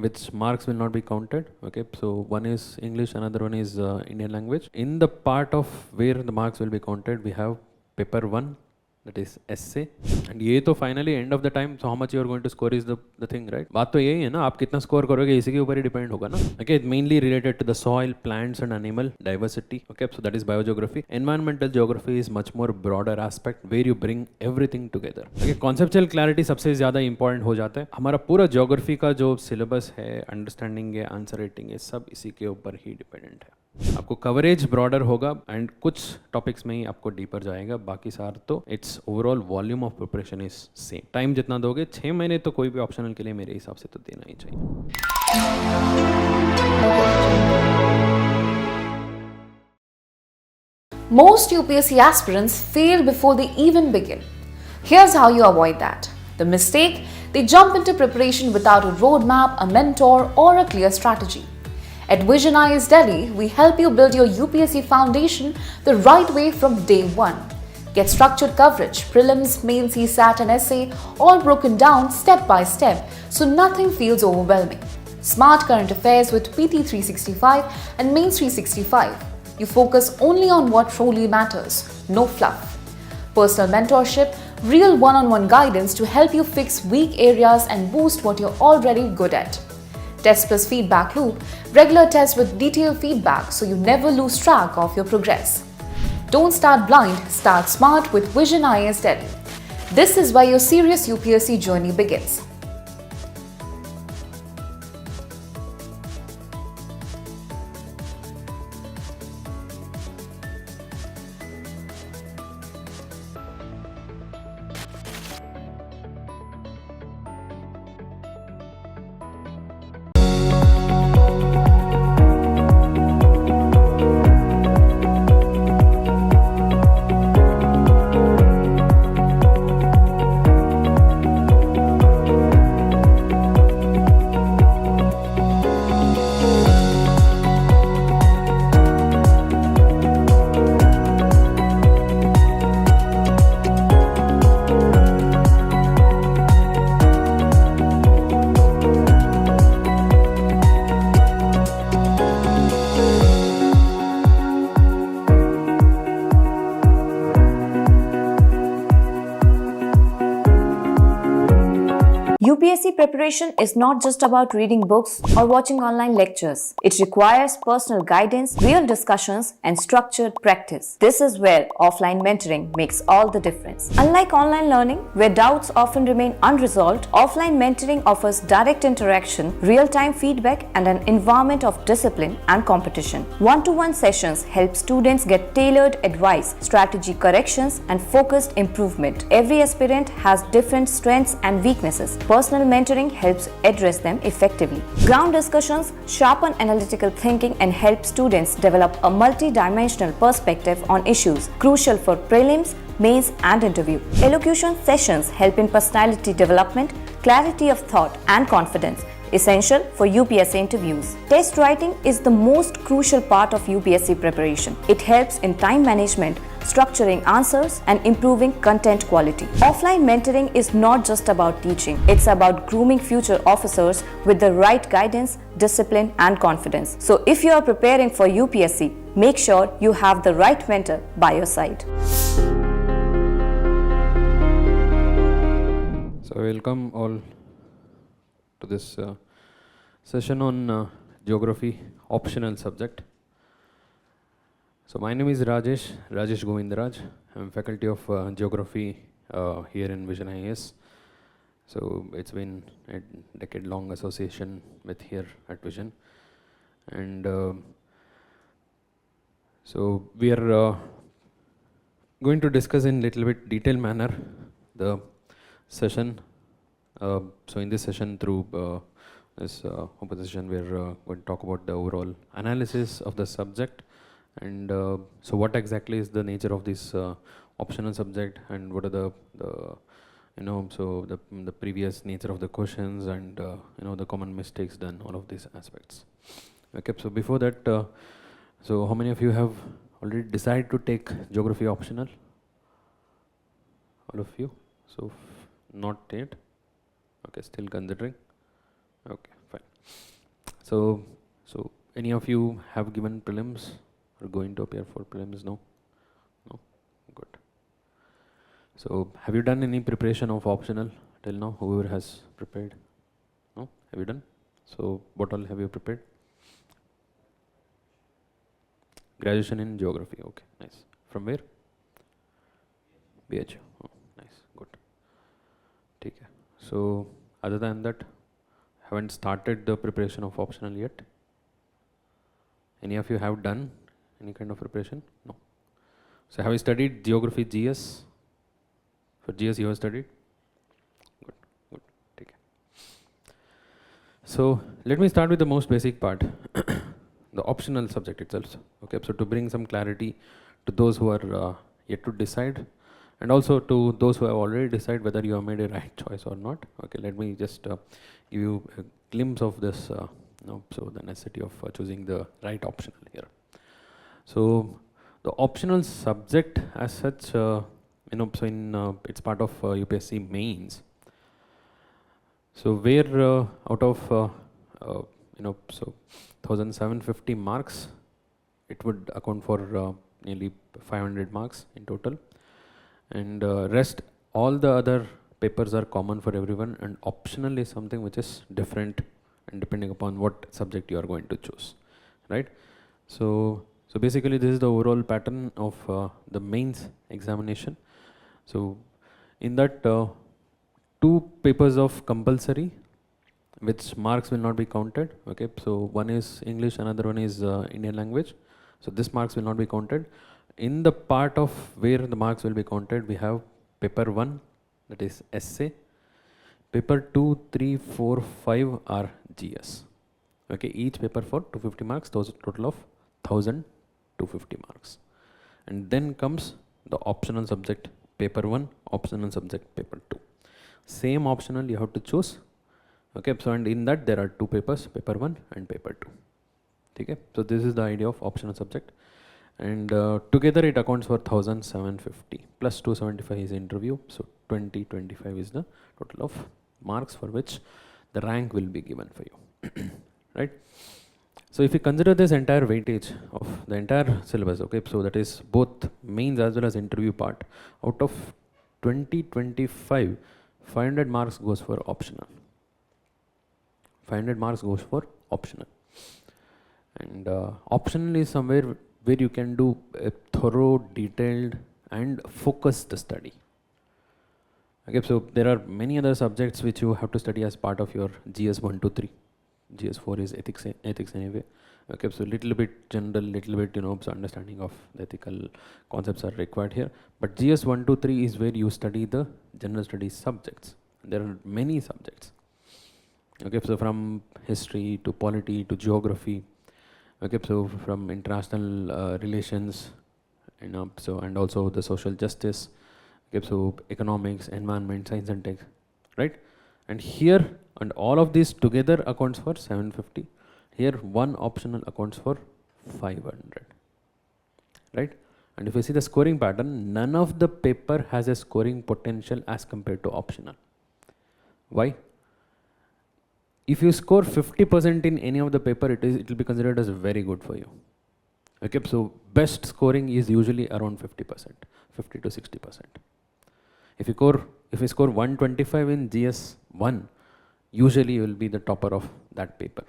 which marks will not be counted. Okay, so one is English, another one is Indian language. In the part of where the marks will be counted, we have paper 1, that is essay, and ये तो finally end of the time, so how much you are going to score is the thing, right? बात तो यही है ना, आप कितना score करोगे इसी के ऊपर ही depend होगा ना. Okay, mainly related to the soil, plants and animal diversity. Okay, so that is biogeography. Environmental geography is much more broader aspect where you bring everything together. Okay, conceptual clarity सबसे ज़्यादा important हो जाता है. हमारा पूरा geography का जो syllabus है, understanding है, answer rating है, सब इसी के ऊपर ही dependent है. आपको कवरेज ब्रॉडर होगा एंड कुछ टॉपिक्स में ही आपको डीपर जाएगा, बाकी सार तो it's overall volume of preparation is same. Time जितना दोगे 6 महीने तो कोई भी ऑप्शनल के लिए मेरे हिसाब से तो देना ही चाहिए. Most UPSC aspirants fail before they even begin. Here's how you avoid that. The mistake: they jump into preparation without a roadmap, a mentor, or a clear strategy. At Vision IAS Delhi, we help you build your UPSC foundation the right way from day one. Get structured coverage, prelims, main, CSAT and essay, all broken down step by step so nothing feels overwhelming. Smart current affairs with PT 365 and Mains 365. You focus only on what truly matters, no fluff. Personal mentorship, real one-on-one guidance to help you fix weak areas and boost what you're already good at. Test plus feedback loop, regular tests with detailed feedback so you never lose track of your progress. Don't start blind, start smart with Vision IAS Delhi. This is where your serious UPSC journey begins. UPSC preparation is not just about reading books or watching online lectures. It requires personal guidance, real discussions, and structured practice. This is where offline mentoring makes all the difference. Unlike online learning, where doubts often remain unresolved, offline mentoring offers direct interaction, real-time feedback, and an environment of discipline and competition. One-to-one sessions help students get tailored advice, strategy corrections, and focused improvement. Every aspirant has different strengths and weaknesses. Personal mentoring helps address them effectively. Ground discussions sharpen analytical thinking and help students develop a multi-dimensional perspective on issues crucial for prelims, mains, and interview. Elocution sessions help in personality development, clarity of thought, and confidence, essential for UPSC interviews. Test writing is the most crucial part of UPSC preparation. It helps in time management, structuring answers, and improving content quality. Offline mentoring is not just about teaching, it's about grooming future officers with the right guidance, discipline, and confidence. So if you are preparing for UPSC, make sure you have the right mentor by your side. So welcome all to this session on geography optional subject. So my name is Rajesh Govindaraj. I'm faculty of geography here in Vision IAS. So it's been a decade-long association with here at Vision, and so we are going to discuss in little bit detailed manner the session. So in this session, through this opposition, we are going to talk about the overall analysis of the subject, and so what exactly is the nature of this optional subject, and what are the so the previous nature of the questions, and the common mistakes done, all of these aspects. Okay, so before that, so how many of you have already decided to take geography optional? All of you? So not yet? Okay, still considering? Okay, fine. So any of you have given prelims or going to appear for prelims? No? No? Good. So have you done any preparation of optional till now? Whoever has prepared? No? Have you done? So what all have you prepared? Graduation in geography. Okay, nice. From where? BH. Oh, nice. Good. Take care. So other than that, haven't started the preparation of optional yet? Any of you have done any kind of preparation? No. So have you studied geography GS? For GS you have studied? Good, good. Take care. So let me start with the most basic part, the optional subject itself. Okay, so to bring some clarity to those who are yet to decide, and also to those who have already decided whether you have made a right choice or not. Okay, let me just give you a glimpse of this, so the necessity of choosing the right optional here. So the optional subject as such, so in it's part of UPSC mains. So where out of so 1750 marks, it would account for nearly 500 marks in total, and rest all the other papers are common for everyone, and optional is something which is different and depending upon what subject you are going to choose, right? So basically this is the overall pattern of the mains examination. So in that 2 papers of compulsory, which marks will not be counted. Okay, so one is English, another one is Indian language. So this marks will not be counted. In the part of where the marks will be counted, we have paper 1, that is essay. Paper 2, 3, 4, 5 are GS. Okay, each paper for 250 marks, those a total of 1250 marks. And then comes the optional subject paper 1, optional subject paper 2. Same optional you have to choose. Okay, so and in that there are 2 papers, paper 1 and paper 2. Okay, so this is the idea of optional subject, and together it accounts for 1750 plus 275 is interview, so 2025 is the total of marks for which the rank will be given for you. Right? So if you consider this entire weightage of the entire syllabus, okay, so that is both mains as well as interview part, out of 2025, 500 marks goes for optional. 500 marks goes for optional, and optional is somewhere where you can do a thorough, detailed and focused study. Okay, so there are many other subjects which you have to study as part of your GS 1 to 3. GS 4 is ethics anyway. Okay, so little bit general, little bit so understanding of the ethical concepts are required here. But GS 1 to 3 is where you study the general studies subjects. There are many subjects. Okay, so from history to polity to geography. Okay, so from international relations, so and also the social justice. Okay, so economics, environment, science and tech, right? And here, and all of these together accounts for 750. Here, one optional accounts for 500, right? And if you see the scoring pattern, none of the paper has a scoring potential as compared to optional. Why? If you score 50% in any of the paper, it will be considered as very good for you. Okay, so best scoring is usually around 50%, 50 to 60%. If you score 125 in GS 1, usually you will be the topper of that paper.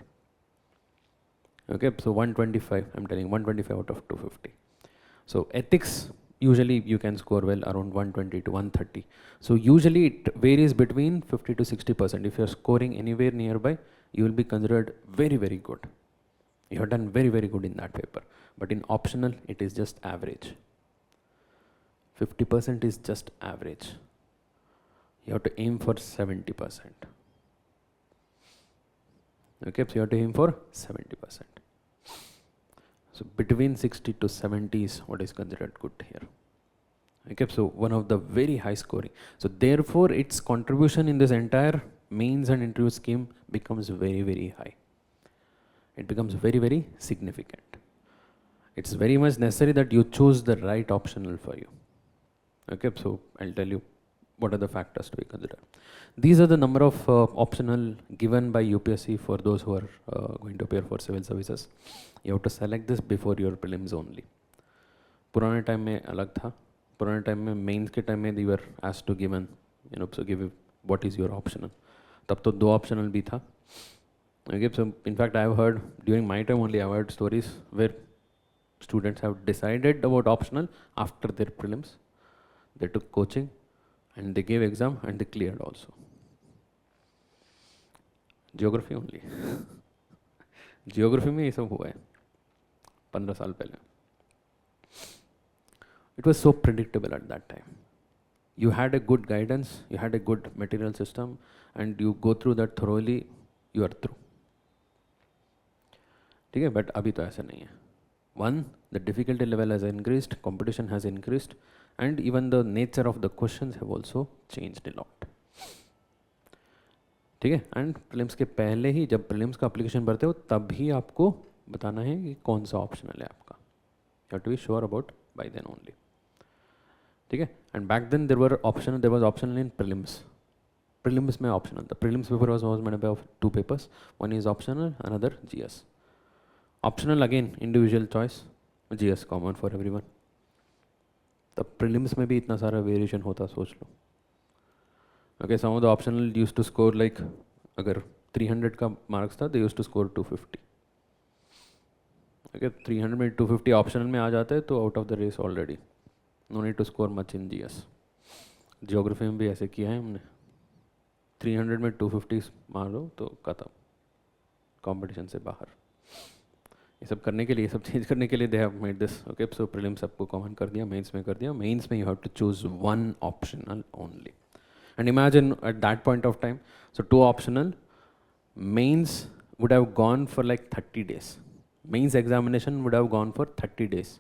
Okay, so 125, I'm telling 125 out of 250. So ethics, usually you can score well around 120 to 130. So usually it varies between 50 to 60%. If you're scoring anywhere nearby, you will be considered very, very good. You have done very, very good in that paper. But in optional, it is just average. 50% is just average. You have to aim for 70%. Okay, so you have to aim for 70%. So between 60 to 70 is what is considered good here. Okay, so one of the very high scoring. So therefore, its contribution in this entire mains and interview scheme becomes very, very high. It becomes very, very significant. It's very much necessary that you choose the right optional for you. Okay, so I'll tell you what are the factors to be considered? These are the number of optional given by UPSC for those who are going to appear for civil services. You have to select this before your prelims only. पुराने time में अलग था. पुराने time में mains के time में they were asked to given, so give what is your optional. तब तो 2 optional भी था. Okay, so in fact I have heard during my time only I have heard stories where students have decided about optional after their prelims. They took coaching and they gave exam and they cleared also. Geography only. Geography में ये सब हुआ है 15 साल पहले. It was so predictable at that time. You had a good guidance, you had a good material system, and you go through that thoroughly, you are through. ठीक है, but अभी तो ऐसा नहीं है. One, the difficulty level has increased, competition has increased, and even the nature of the questions have also changed a lot. ठीक है, and prelims के पहले ही जब prelims का application भरते हो तब ही आपको बताना है कि कौन सा optional है आपका. You have to be sure about by then only. ठीक है, and back then there was optional in prelims. Prelims में optional था. Prelims paper was made up of 2 papers. One is optional, another GS. Optional again individual choice, GS common for everyone. तब prelims में भी इतना सारा variation होता, सोच लो. Okay, some of the optional used to score like अगर 300 का marks था, they used to score 250. Okay, 300 में 250 optional में आ जाते हैं तो out of the race already. No need to score much in GS. Geography में भी ऐसे किया है हमने. 300 में 250 मार दो तो खत्म. Competition से बाहर. ये सब करने के लिए, ये सब चेंज करने के लिए they have made this. Okay, so prelims सबको common कर दिया, mains में कर दिया. Mains में you have to choose one optional only. And imagine at that point of time, so 2 optional, mains would have gone for like 30 days. Mains examination would have gone for 30 days.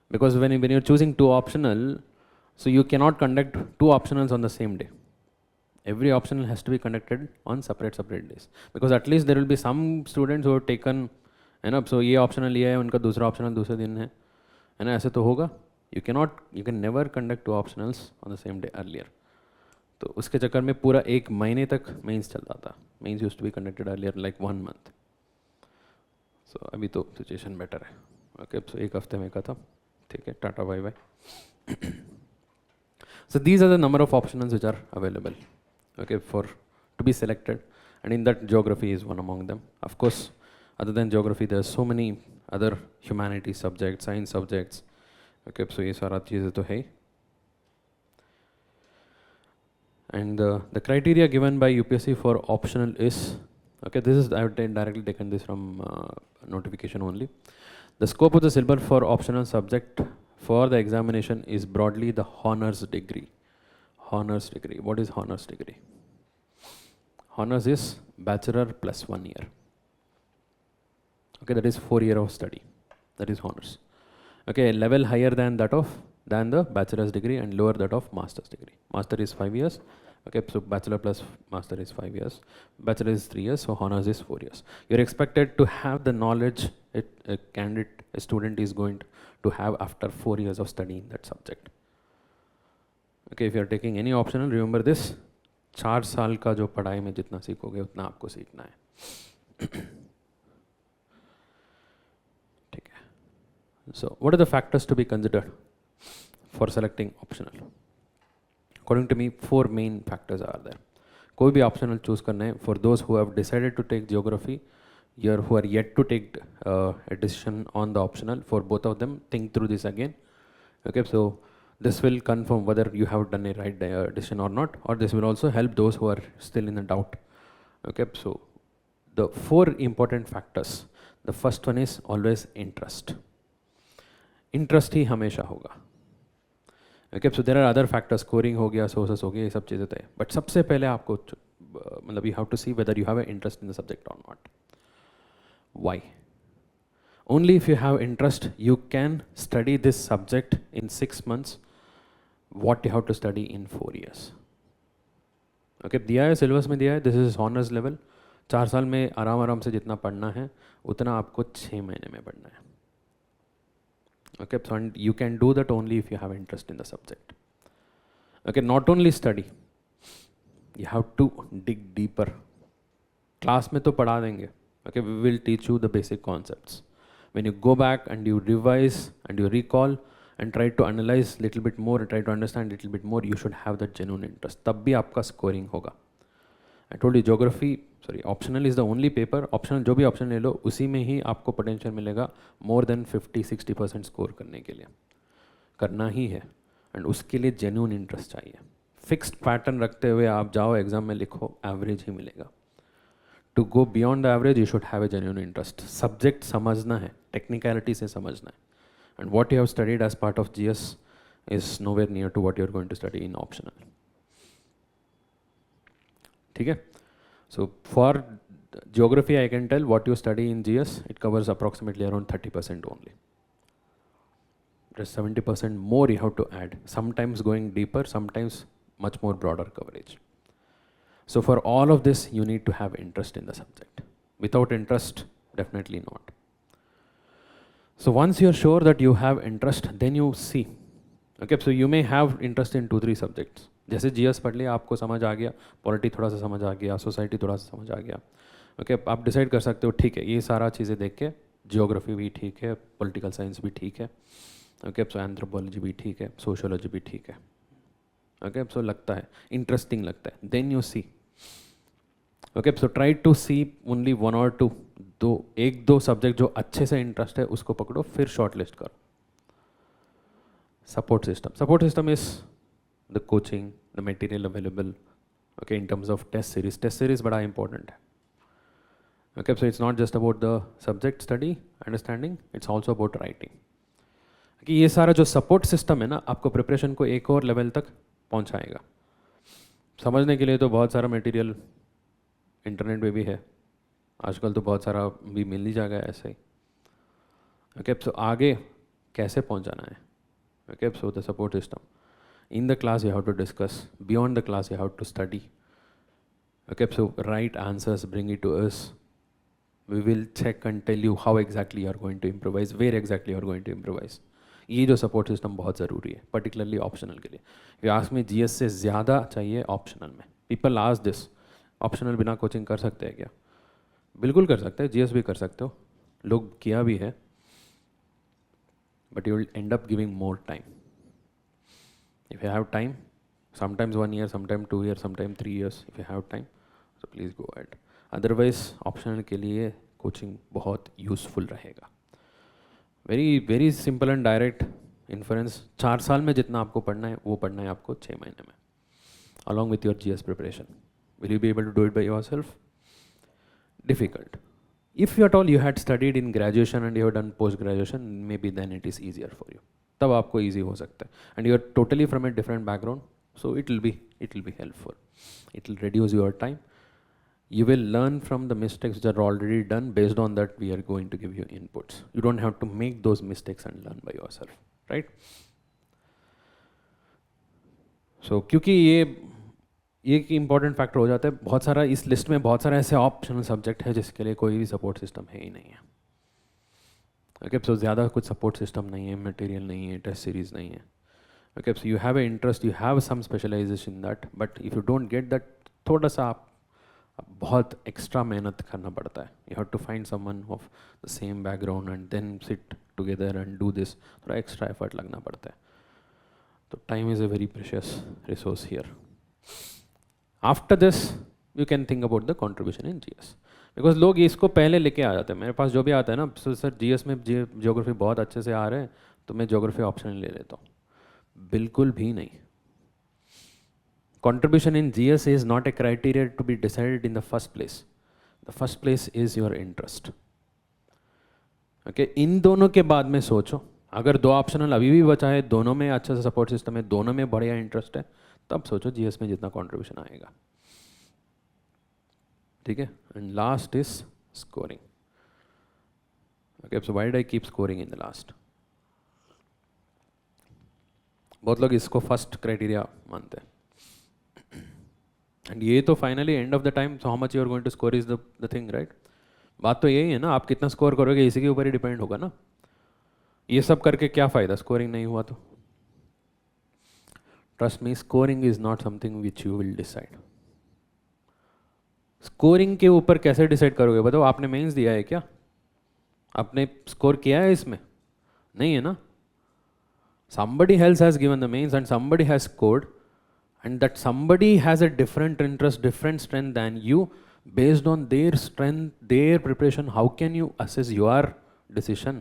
Because when you're choosing 2 optional, so you cannot conduct 2 optionals on the same day. Every optional has to be conducted on separate days. Because at least there will be some students who have taken, so ये optional लिया है, उनका दूसरा optional दूसरे दिन है, ऐसे तो होगा. You can never conduct 2 optionals on the same day earlier. तो उसके चक्कर में पूरा 1 महीने तक मेंस चलता था. Mains used to be conducted earlier like 1 month. So अभी तो situation better है. Okay, so 1 हफ्ते में खत्म. ठीक है, tata bye bye. So these are the number of options which are available, okay, for to be selected, and in that geography is one among them. Of course, other than geography, there are so many other humanities subjects, science subjects. Okay, so ये सारा चीज़ें तो है. And the criteria given by UPSC for optional is, okay, this is I have directly taken this from notification only. The scope of the syllabus for optional subject for the examination is broadly the honors degree. Honors degree. What is honors degree? Honors is bachelor plus 1 year. Okay, that is 4 years of study. That is honors. Okay, level higher than the bachelor's degree and lower that of master's degree. Master is 5 years. Okay, so bachelor plus master is 5 years. Bachelor is 3 years, so honors is 4 years. You're expected to have the knowledge a student is going to have after 4 years of study in that subject. Okay, if you're taking any optional, remember this. 4 साल का जो पढ़ाई में जितना सीखोगे उतना आपको सीखना है. ठीक है. So, what are the factors to be considered for selecting optional? According to me, 4 main factors are there. कोई भी optional choose करना है, for those who have decided to take geography, who are yet to take a decision on the optional, for both of them, think through this again. Okay, so this will confirm whether you have done a right decision or not, or this will also help those who are still in the doubt. Okay, so the 4 important factors. The first one is always interest. Interest ही हमेशा होगा. Okay, so there are other factors, scoring हो गया, sources हो गया, ये सब चीज़ें तो है. But सबसे पहले आपको मतलब you have to see whether you have an interest in the subject or not. Why? Only if you have interest, you can study this subject in 6 months what you have to study in 4 years. Okay, दिया है syllabus में दिया है, this is honors level. 4 साल में आराम से जितना पढ़ना है उतना आपको 6 महीने में पढ़ना है. Okay, so and you can do that only if you have interest in the subject. Okay, not only study, you have to dig deeper. Class में तो पढ़ा देंगे. Okay, we will teach you the basic concepts. When you go back and you revise and you recall and try to analyze little bit more and try to understand little bit more, you should have that genuine interest. तब भी आपका scoring होगा. I told you geography, sorry, optional is the only paper. Optional जो भी option ले लो उसी में ही आपको potential मिलेगा more than 50-60% score करने के लिए. करना ही है and उसके लिए genuine interest चाहिए. Fixed pattern रखते हुए आप जाओ एग्जाम में लिखो, एवरेज ही मिलेगा. To go beyond the average, you should have a genuine interest. Subject समझना है, technicality से समझना है. And what you have studied as part of GS is nowhere near to what you are going to study in optional. ठीक है? So for geography, I can tell what you study in GS, it covers approximately around 30% only. There's 70% more you have to add. Sometimes going deeper, sometimes much more broader coverage. So for all of this, you need to have interest in the subject. Without interest, definitely not. So once you're sure that you have interest, then you see. Okay, so you may have interest in 2-3 subjects. जैसे GS पढ़ लिया, आपको समझ आ गया, polity थोड़ा सा समझ आ गया, सोसाइटी थोड़ा सा समझ आ गया. Okay, आप डिसाइड कर सकते हो, ठीक है, ये सारा चीज़ें देख के, जियोग्राफी भी ठीक है, पॉलिटिकल साइंस भी ठीक है. Okay, so एंथ्रोपोलॉजी भी ठीक है, सोशियोलॉजी भी ठीक है. Okay, so लगता है, इंटरेस्टिंग लगता है. Then you see. Okay, so try to see only 1 or 2, एक दो सब्जेक्ट जो अच्छे से इंटरेस्ट है उसको पकड़ो, फिर शॉर्ट लिस्ट करो. Support system is the coaching, the material available. Okay, in terms of test series बड़ा इंपॉर्टेंट है. Okay, so it's not just about the subject study understanding, it's also about writing. कि ये सारा जो support system है ना, आपको preparation को एक और लेवल तक पहुंचाएगा. समझने के लिए तो बहुत सारा मटेरियल इंटरनेट पे भी है, आजकल तो बहुत सारा भी मिल ही जाएगा ऐसे ही. ओके, सो आगे कैसे पहुंचाना है. Okay, so the support system in the class you have to discuss, beyond the class you have to study. Okay, so write answers, bring it to us. We will check and tell you how exactly you are going to improvise, where exactly you are going to improvise. ये जो support system बहुत ज़रूरी है, particularly optional के लिए. ये ask में GS से ज़्यादा चाहिए ऑप्शनल में. पीपल आस्क दिस, ऑप्शनल बिना कोचिंग कर सकते हैं क्या? बिल्कुल कर सकते हैं, GS भी कर सकते हो, लोग किया भी है. But you will and up giving more time. If you have time, sometimes 1 year, sometime 2 years, sometime 3 years, if you have time, so please go ahead. Otherwise optional के लिए कोचिंग बहुत यूजफुल रहेगा. Very very simple and direct inference. 4 साल में जितना आपको पढ़ना है वो पढ़ना है आपको 6 महीने में, along with your GS preparation. Will you be able to do it by yourself? Difficult. If at all you had studied in graduation and you have done post graduation, maybe then it is easier for you. तब आपको easy हो सकता है. And you are totally from a different background, so it will be helpful. It will reduce your time. You will learn from the mistakes which are already done. Based on that, we are going to give you inputs. You don't have to make those mistakes and learn by yourself, right? So क्योंकि ये एक important factor हो जाता है. बहुत सारा इस list में बहुत सारा ऐसे ऑप्शनल सब्जेक्ट है जिसके लिए कोई भी सपोर्ट सिस्टम है ही नहीं है. ओके, सो ज़्यादा कुछ सपोर्ट सिस्टम नहीं है, मटेरियल नहीं है, टेस्ट सीरीज नहीं है. Okay, so you have a interest, you have some specialization in that, but if you don't get that, थोड़ा सा आप बहुत एक्स्ट्रा मेहनत करना पड़ता है. You have to find someone of the same background and then sit together and do this. थोड़ा extra effort लगना पड़ता है. तो time is a very precious resource here. After this you can think about the contribution in GS, because लोग इसको पहले लेके आ जाते हैं. मेरे पास जो भी आता है ना, सर GS में जियोग्राफी बहुत अच्छे से आ रहे हैं तो मैं जियोग्राफी ऑप्शनल ले लेता हूँ. बिल्कुल भी नहीं. Contribution in GS is not a criteria to be decided in the first place. The first place is your interest. Okay, इन दोनों के बाद में सोचो. अगर 2 ऑप्शनल अभी भी बचा है, दोनों में अच्छा सा सपोर्ट सिस्टम है, दोनों में बढ़िया इंटरेस्ट है, तब सोचो GS में जितना कंट्रीब्यूशन आएगा. ठीक है. And last is scoring. Okay, so why did I keep scoring in the last? बहुत लोग इसको फर्स्ट क्राइटेरिया मानते हैं. एंड ये तो finally end of the time, so how much you are going to score is the thing, right? बात तो यही है ना, आप कितना स्कोर करोगे इसी के ऊपर ही डिपेंड होगा ना. ये सब करके क्या फ़ायदा, स्कोरिंग नहीं हुआ तो. Trust me, scoring is not something which you will decide. Scoring के ऊपर कैसे डिसाइड करोगे बताओ? आपने मेंस दिया है क्या? आपने स्कोर किया है इसमें? नहीं है ना. Somebody else has given the mains and somebody has scored, and that somebody has a different interest, different strength than you. Based on their strength, their preparation, how can you assess your decision?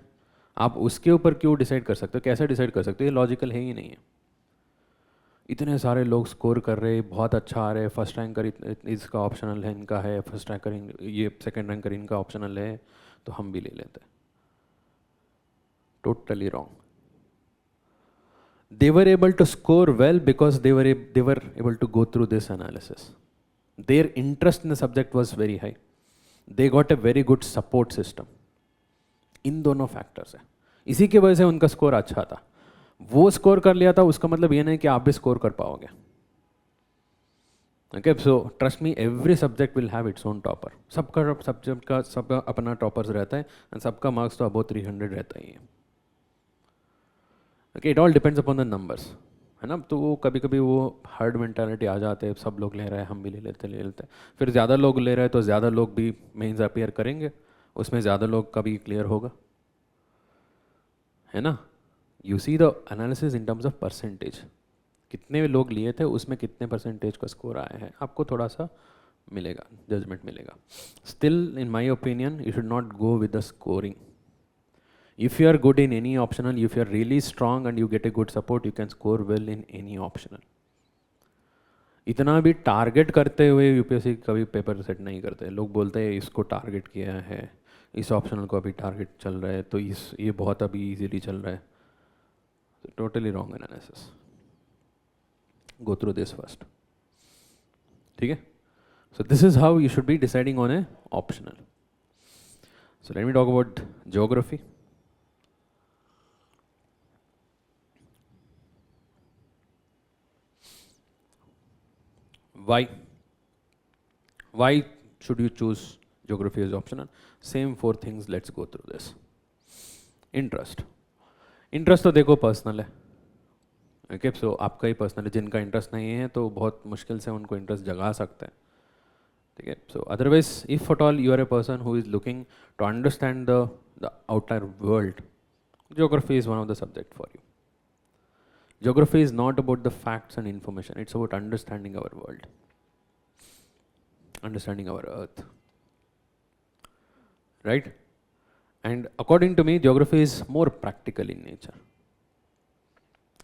आप उसके ऊपर क्यों decide कर सकते हो? कैसे decide कर सकते हो? ये लॉजिकल है ही नहीं है. इतने सारे लोग स्कोर कर रहे, बहुत अच्छा आ रहे, फर्स्ट रैंकर इसका ऑप्शनल है, इनका है, फर्स्ट रैंकर ये सेकंड रैंकर इनका ऑप्शनल है, तो हम भी ले लेते हैं. Totally wrong. They were able to score well because they were able to go through this analysis. Their interest in the subject was very high. They got a very good support system. इन दोनों factors है, इसी की वजह से उनका score अच्छा था. वो स्कोर कर लिया था, उसका मतलब ये नहीं कि आप भी स्कोर कर पाओगे. Okay, so trust me, every subject will have its own topper. सबका सब्जेक्ट का सबका अपना टॉपर्स रहता है, एंड सबका मार्क्स तो अबाउट 300 रहता ही है. Okay, it all depends upon the numbers, है ना. तो वो कभी कभी वो हर्ड मेंटालिटी आ जाते हैं, सब लोग ले रहे हैं हम भी ले लेते. फिर ज़्यादा लोग ले रहे हैं तो ज़्यादा लोग भी मेंस अपीयर करेंगे, उसमें ज़्यादा लोग का भी क्लियर होगा, है ना. You see the analysis in terms of percentage. कितने लोग लिए थे, उसमें कितने परसेंटेज का स्कोर आया है, आपको थोड़ा सा मिलेगा, जजमेंट मिलेगा. Still in my opinion you should not go with the scoring. If you are good in any optional, if you are really strong and you get a good support, you can score well in any optional. इतना भी target करते हुए UPSC कभी paper set नहीं करते. लोग बोलते हैं इसको टारगेट किया है, इस ऑप्शनल को अभी टारगेट चल रहा है, तो ये बहुत अभी इजीली चल रहा है. Totally wrong analysis. Go through this first. ठीक है. So this is how you should B deciding on A optional. So let me talk about geography. Why should you choose geography as optional? Same 4 things, let's go through this. Interest तो देखो personal है. Okay, सो आपका ही personal है. जिनका interest नहीं है तो बहुत मुश्किल से उनको इंटरेस्ट जगा सकते हैं. ठीक है. So otherwise if at all you are a person who is looking to understand the outer world, geography is one of the subject for you. Geography is not about the facts and information, it's about understanding our world, understanding our earth, right? And according to me, geography is more practical in nature.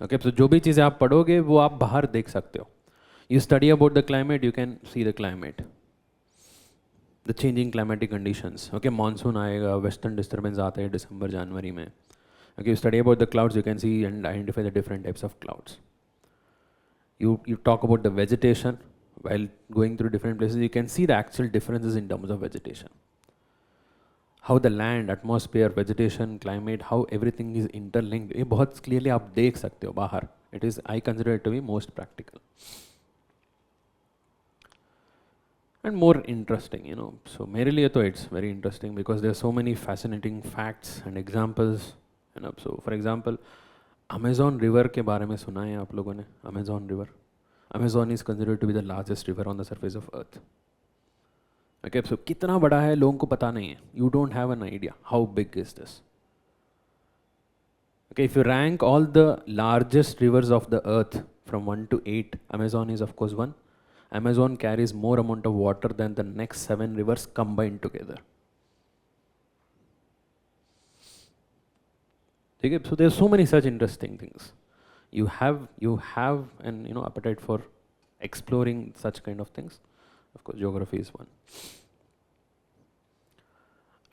Okay, so जो भी चीज़ें आप पढ़ोगे वो आप बाहर देख सकते हो. You study about the climate, you can see the climate, the changing climatic conditions. Okay, monsoon आएगा, western disturbance आते हैं दिसंबर जनवरी में. Okay, you study about the clouds, you can see and identify the different types of clouds. You talk about the vegetation. While going through different places, you can see the actual differences in terms of vegetation. How the land, atmosphere, vegetation, climate, how everything is interlinked. ये बहुत clearly आप देख सकते हो बाहर. It is, I consider it to be most practical. And more interesting, you know. So मेरे लिए तो it's very interesting because there are so many fascinating facts and examples. है ना. So for example Amazon river के बारे में सुना है आप लोगों ने? Amazon river, Amazon is considered to be the largest river on the surface of earth. Okay, so कितना बड़ा है लोगों को पता नहीं है. You don't have an idea how big is this. Okay, if you rank all the largest rivers of the earth from 1 to 8, Amazon is of course 1. Amazon carries more amount of water than the next 7 rivers combined together. ठीक है. So there are so many such interesting things. You have an appetite for exploring such kind of things. Of course, geography is one.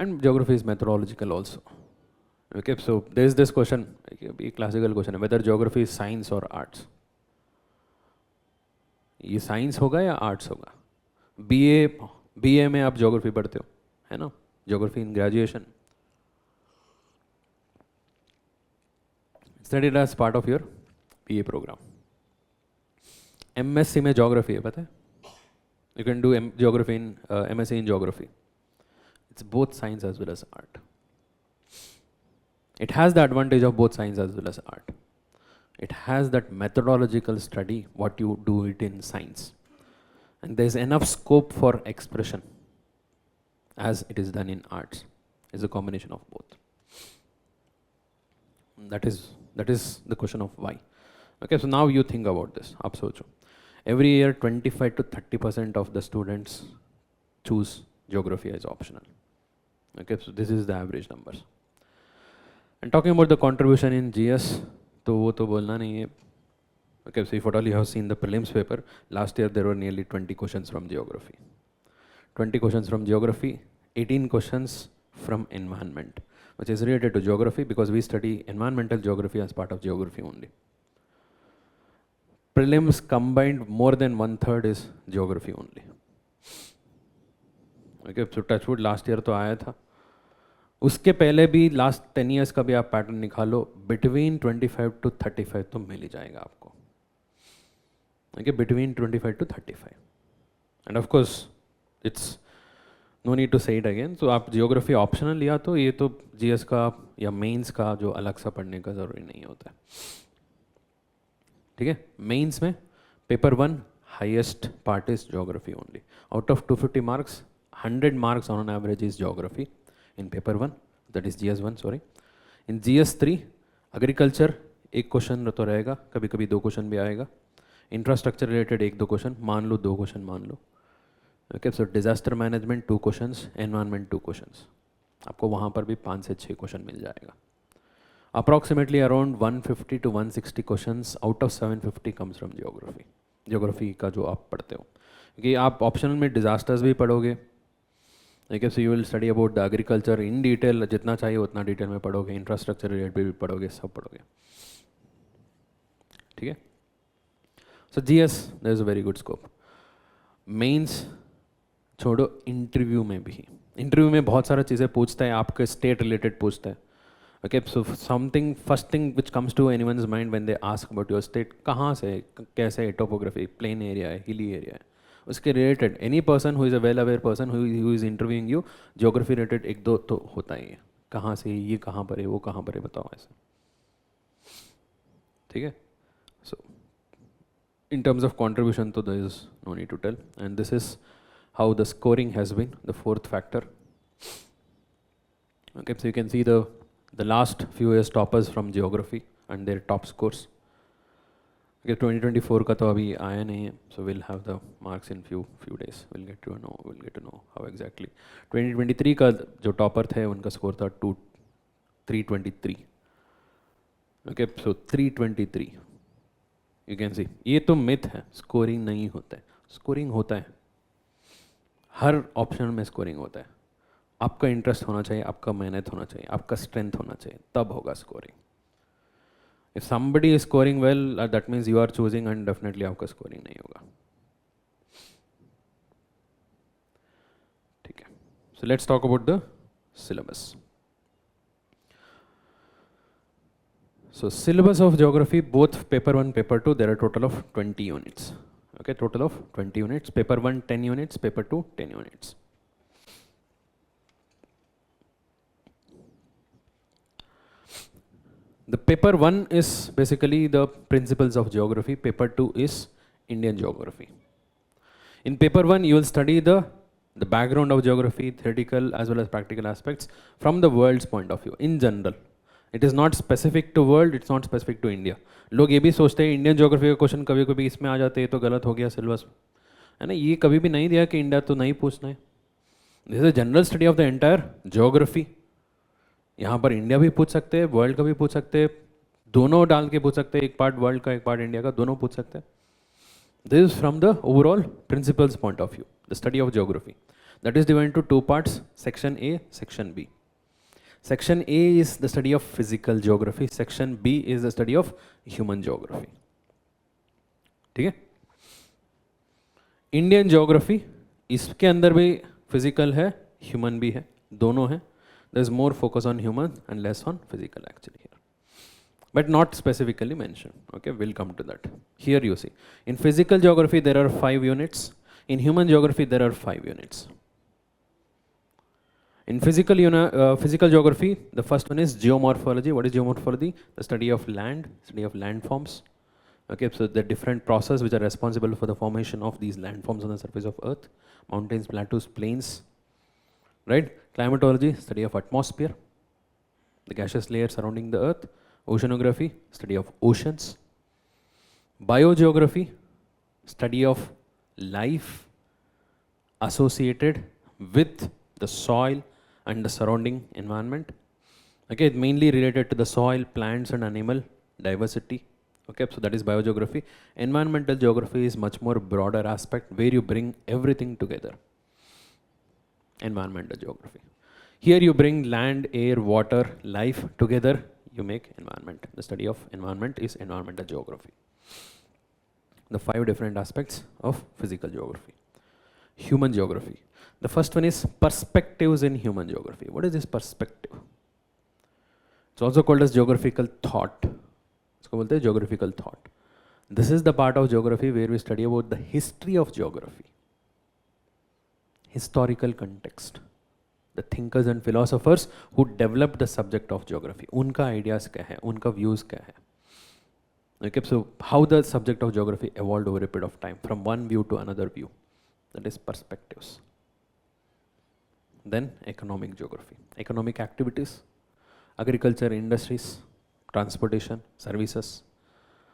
And geography is methodological also. Okay, so there is this question, a classical question, whether geography is science or arts. ये science होगा या arts होगा? BA में आप geography पढ़ते हो, है ना? Geography in graduation. Studied as part of your BA program. MSc में geography है, पता है? You can do geography in MSc in geography. It's both science as well as art. It has the advantage of both science as well as art. It has that methodological study, what you do it in science. And there's enough scope for expression as it is done in arts. It's a combination of both. That is the question of why. Okay, so now you think about this. आप सोचो. Every year 25 to 30% of the students choose geography as optional. Okay, so this is the average numbers. And talking about the contribution in GS, तो वो तो बोलना नहीं है. Okay, so if at all you have seen the prelims paper, last year there were nearly 20 questions from geography. 20 questions from geography, 18 questions from environment, which is related to geography because we study environmental geography as part of geography only. Prelims combined more than 1/3 is geography only. Okay, so touchwood last year तो आया था. उसके पहले भी last 10 years का भी आप pattern निकालो, बिटवीन 25 to 35 तो मिल ही जाएगा आपको. Okay, between 25 to 35. And of course, it's no need to say it again. So आप जियोग्राफी ऑप्शनल लिया तो ये तो जीएस का या मेंस का जो अलग सा पढ़ने का ज़रूरी नहीं होता है. ठीक है, मेंस में paper 1 highest part is geography only. Out of 250 marks 100 marks on average is geography in paper 1, that is GS1 sorry. In GS3 agriculture एक क्वेश्चन तो रहेगा, कभी कभी 2 क्वेश्चन भी आएगा. इंफ्रास्ट्रक्चर रिलेटेड 1-2 क्वेश्चन मान लो, 2 क्वेश्चन मान लो. Okay, so disaster management 2 questions, environment 2 questions. आपको वहाँ पर भी 5 से 6 क्वेश्चन मिल जाएगा. Approximately around 150 to 160 questions out of 750 comes from geography. Geography का जो आप पढ़ते हो, क्योंकि आप ऑप्शनल में डिजास्टर्स भी पढ़ोगे. Okay, so you will study about the agriculture in detail, जितना चाहिए उतना डिटेल में पढ़ोगे. इंफ्रास्ट्रक्चर रिलेटेड भी पढ़ोगे, सब पढ़ोगे. ठीक है. So GS, there is a very good scope. Mains छोड़ो, इंटरव्यू में भी. इंटरव्यू में बहुत सारा चीज़ें पूछता है, आपके स्टेट रिलेटेड पूछता है. Okay, so something first thing which comes to anyone's mind when they ask about your state, कहाँ से, कैसे है, टोपोग्राफी, प्लेन एरिया है, हिली एरिया है, उसके related any person who is a well aware person who is interviewing you, geography related 1-2 तो होता ही है. कहाँ से, ये कहाँ पर है, वो कहाँ पर है, बताओ ऐसे. ठीक है. सो in terms of contribution, so there is no need to tell. And this is how the scoring has been, the 4th factor. Okay, so you can see the last few years toppers from geography and their top scores. Okay, 2024 का तो अभी आया नहीं है, so we'll have the marks in few days. We'll get to know how exactly. 2023 का जो topper थे उनका स्कोर था 323. Okay, so 323. You can see, ये तो मिथ है, स्कोरिंग नहीं होता है. स्कोरिंग होता है, हर ऑप्शन में स्कोरिंग होता है. आपका इंटरेस्ट होना चाहिए, आपका मेहनत होना चाहिए, आपका स्ट्रेंथ होना चाहिए, तब होगा scoring. If somebody is scoring well, that means you are choosing, and definitely आपका स्कोरिंग नहीं होगा. ठीक है. So let's talk about the syllabus. So syllabus of geography, both paper 1, paper 2, there are total of 20 units. Okay, total of 20 units. Paper 1, 10 units. Paper 2, 10 units. The paper 1 is basically the principles of geography. Paper 2 is Indian geography. In paper 1, you will study the background of geography, theoretical as well as practical aspects from the world's point of view, in general. It is not specific to world, it's not specific to India. लोग ये भी सोचते हैं Indian geography का question कभी कभी इसमें आ जाते हैं तो गलत हो गया सिलेबस, है ना. ये कभी भी नहीं दिया कि इंडिया तो नहीं पूछना है. This is a general study of the entire geography. यहाँ पर इंडिया भी पूछ सकते हैं, वर्ल्ड का भी पूछ सकते हैं, दोनों डाल के पूछ सकते हैं, एक पार्ट वर्ल्ड का एक पार्ट इंडिया का, दोनों पूछ सकते हैं. This is from the overall principles point of view, the study of geography. That is divided to 2 parts, section A, section B. Section A is the study of physical geography. Section B is the study of human geography. ठीक है. Indian geography, इसके अंदर भी physical है, human भी है, दोनों है. There is more focus on human and less on physical actually here, but not specifically mention. Okay, will come to that. Here you see, in physical geography there are 5 units. In human geography there are 5 units. In physical geography, the first one is geomorphology. What is geomorphology? The study of landforms. Okay, so the different processes which are responsible for the formation of these landforms on the surface of Earth, mountains, plateaus, plains, right? Climatology, study of atmosphere, the gaseous layer surrounding the Earth. Oceanography, study of oceans. Biogeography, study of life associated with the soil and the surrounding environment. Okay, it's mainly related to the soil, plants and animal diversity. Okay, so that is biogeography. Environmental geography is much more broader aspect where you bring everything together. Environmental geography. Here you bring land, air, water, life together, you make environment. The study of environment is environmental geography. The 5 different aspects of physical geography. Human geography. The first one is perspectives in human geography. What is this perspective? It's also called as geographical thought. इसको बोलते हैं geographical thought. This is the part of geography where we study about the history of geography. Historical context. The thinkers and philosophers who developed the subject of geography. उनका ideas क्या है? उनका views क्या है? Okay, so how the subject of geography evolved over a period of time from one view to another view. That is perspectives. Then economic geography. Economic activities, agriculture, industries, transportation, services,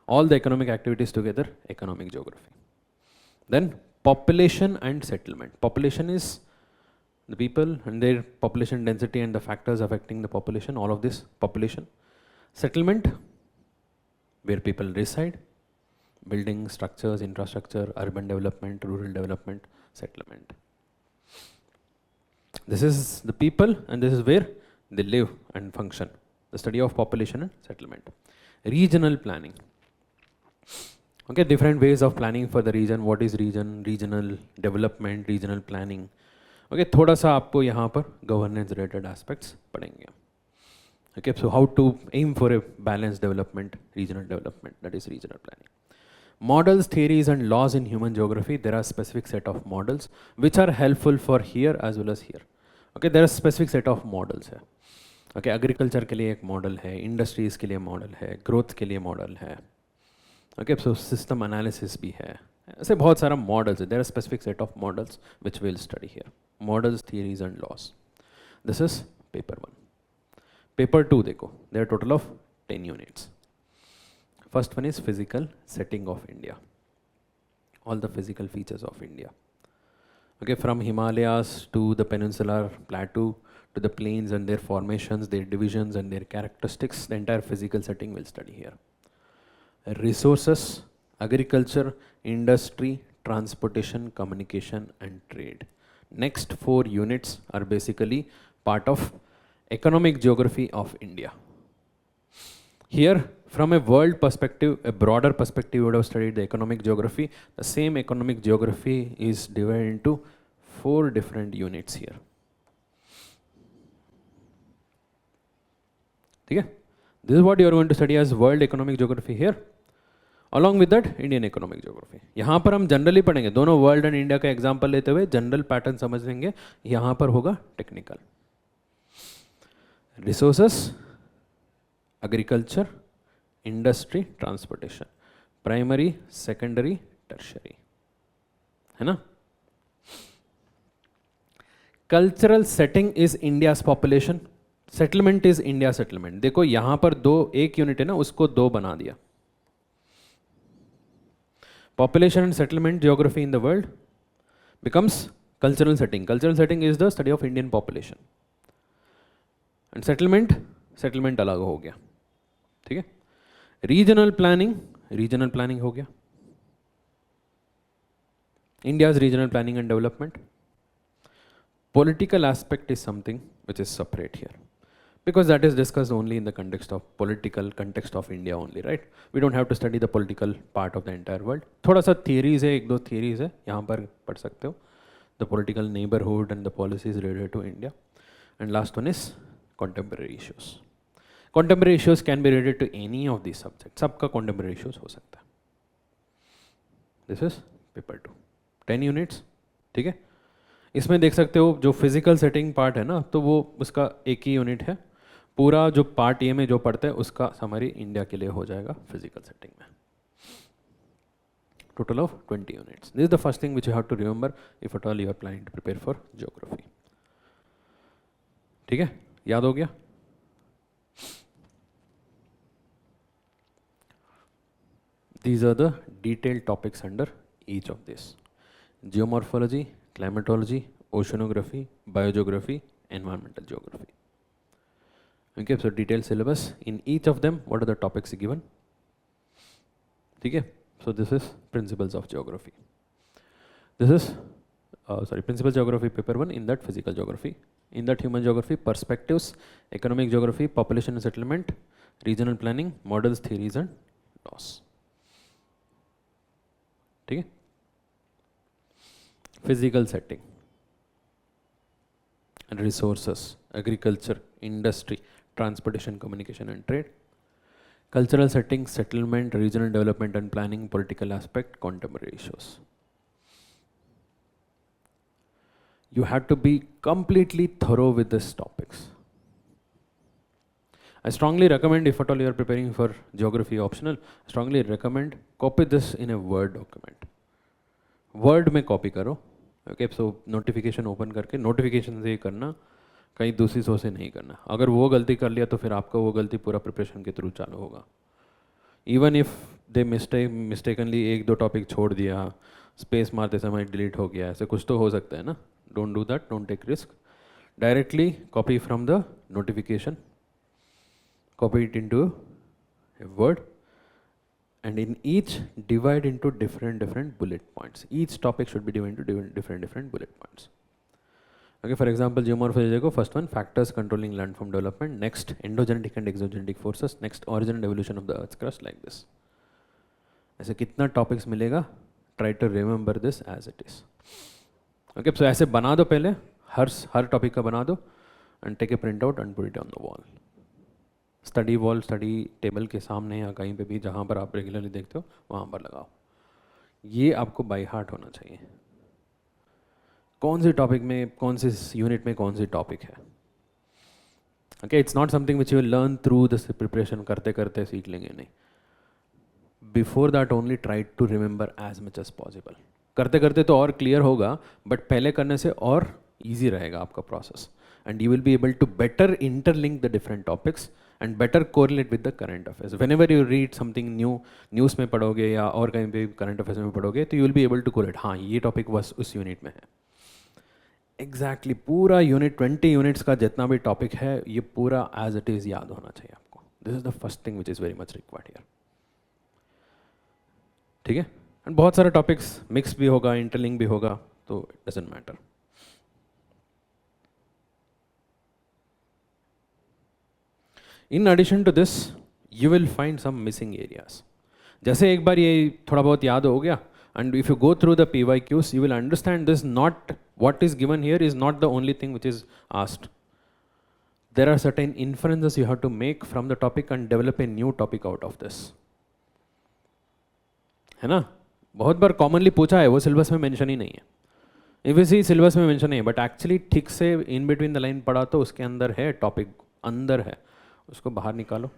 all the economic activities together, economic geography. Then population and settlement. Population is the people and their population density and the factors affecting the population, all of this population. Settlement, where people reside, building, structures, infrastructure, urban development, rural development, settlement. This is the people and this is where they live and function. The study of population and settlement. Regional planning. Okay, different ways of planning for the region. What is region, regional development, regional planning. Okay, थोड़ा सा आपको यहाँ पर governance related aspects पढ़ेंगे. Okay, so how to aim for a balanced development, regional development, that is regional planning. Models, theories and laws in human geography. There are specific set of models which are helpful for here as well as here. Okay, there are specific set of models है. Okay, agriculture के लिए एक model है, industries के लिए model है, growth के लिए model है. Okay, so system analysis भी है. ऐसे बहुत सारा models है. There are specific set of models which we'll study here. Models, theories and laws. This is paper 1. Paper 2 देखो. There are total of 10 units. First one is physical setting of India. All the physical features of India. Okay, from Himalayas to the peninsular plateau to the plains and their formations, their divisions and their characteristics, the entire physical setting we'll study here. Resources, agriculture, industry, transportation, communication and trade. Next 4 units are basically part of economic geography of India. Here, from a world perspective, a broader perspective, you would have studied the economic geography. The same economic geography is divided into 4 different units here. Okay? This is what you are going to study as world economic geography here. Along with that, Indian economic geography. यहाँ पर हम generally पढ़ेंगे, दोनों world and India का example लेते हुए general pattern समझ लेंगे. यहाँ पर होगा technical. Resources, agriculture, industry, transportation. Primary, secondary, tertiary. है ना? Cultural setting is India's population. Settlement is India settlement. देखो यहाँ पर एक यूनिट है ना, उसको 2 बना दिया. Population and settlement geography in the world becomes cultural setting. Cultural setting is the study of Indian population. And settlement अलग हो गया. ठीक है? Regional planning हो गया. India's regional planning and development. Political aspect is something which is separate here, because that is discussed only in the political context of India only, right? We don't have to study the political part of the entire world. थोड़ा सा theories है, 1-2 theories है, यहाँ पर पढ़ सकते हो. The political neighborhood and the policies related to India. And last one is contemporary issues. Contemporary issues can be related to any of these subjects. सबका contemporary issues हो सकता है. This is paper 2. 10 units. ठीक है? इसमें देख सकते हो जो फिजिकल सेटिंग पार्ट है ना, तो वो उसका एक ही यूनिट है। पूरा जो पार्ट ए में जो पढ़ता है उसका समरी इंडिया के लिए हो जाएगा फिजिकल सेटिंग में। Total of 20 units. This is the first thing which you have to remember if at all you are planning to prepare for geography. ठीक है, याद हो गया? These are the detailed topics under each of this: geomorphology, climatology, oceanography, biogeography, environmental geography. Okay, so detailed syllabus. In each of them, what are the topics given? ठीक है? So this is principles of geography. This is principal geography paper 1. In that physical geography, in that human geography, perspectives, economic geography, population and settlement, regional planning, models, theories and laws. ठीक है? Physical setting, resources, agriculture, industry, transportation, communication and trade. Cultural setting, settlement, regional development and planning, political aspect, contemporary issues. You have to be completely thorough with these topics. I strongly recommend, if at all you are preparing for geography optional, I strongly recommend copy this in a Word document. Word में copy करो. Okay, so notification open करके notification से ही करना, कहीं दूसरी source से नहीं करना. अगर वो गलती कर लिया तो फिर आपका वो गलती पूरा प्रिपरेशन के थ्रू चालू होगा. इवन इफ दे मिस्टेकनली एक दो टॉपिक छोड़ दिया, स्पेस मारते समय डिलीट हो गया, ऐसे कुछ तो हो सकता है ना. Don't do that, don't take risk. Directly copy from the notification, copy it into a Word, and in each divide into different bullet points. Each topic should be divided into different bullet points. Okay, for example, geomorphology को first one, factors controlling landform development. Next, endogenetic and exogenetic forces. Next, origin and evolution of the Earth's crust, like this. ऐसे कितना topics मिलेगा? Try to remember this as it is. Okay, so ऐसे बना दो पहले, हर topic का बना दो, and take a printout and put it on the wall. Study wall, study table के सामने या कहीं पे भी जहाँ पर आप रेगुलरली देखते हो वहाँ पर लगाओ. ये आपको बाई हार्ट होना चाहिए. कौन से टॉपिक में, कौन से यूनिट में कौन सी टॉपिक है. Okay, it's not something which you will learn through this preparation, करते करते सीख लेंगे नहीं. Before that only try to remember as much as possible. करते करते तो और क्लियर होगा, बट पहले करने से और ईजी रहेगा आपका process, and you will be able to better interlink the different topics and better correlate with the current affairs. Whenever you read something new, news में पढ़ोगे या और कहीं पे current affairs में पढ़ोगे, तो you will be able to correlate. हाँ, ये topic बस उस unit में है. Exactly, पूरा unit 20 units का जितना भी topic है, ये पूरा as it is याद होना चाहिए आपको. This is the first thing which is very much required here. ठीक है? And बहुत सारे topics mix भी होगा, interlink भी होगा, तो it doesn't matter. In addition to this, you will find some missing areas. जैसे एक बार ये थोड़ा बहुत याद हो गया, and if you go through the PYQs, you will understand this. Not what is given here is not the only thing which is asked. There are certain inferences you have to make from the topic and develop a new topic out of this. है ना? बहुत बार commonly पूछा है, वो syllabus में mention ही नहीं है. If you see syllabus में mention नहीं है, but actually ठीक से in between the line पढ़ा तो उसके अंदर है, topic अंदर है. उसको बाहर निकालो,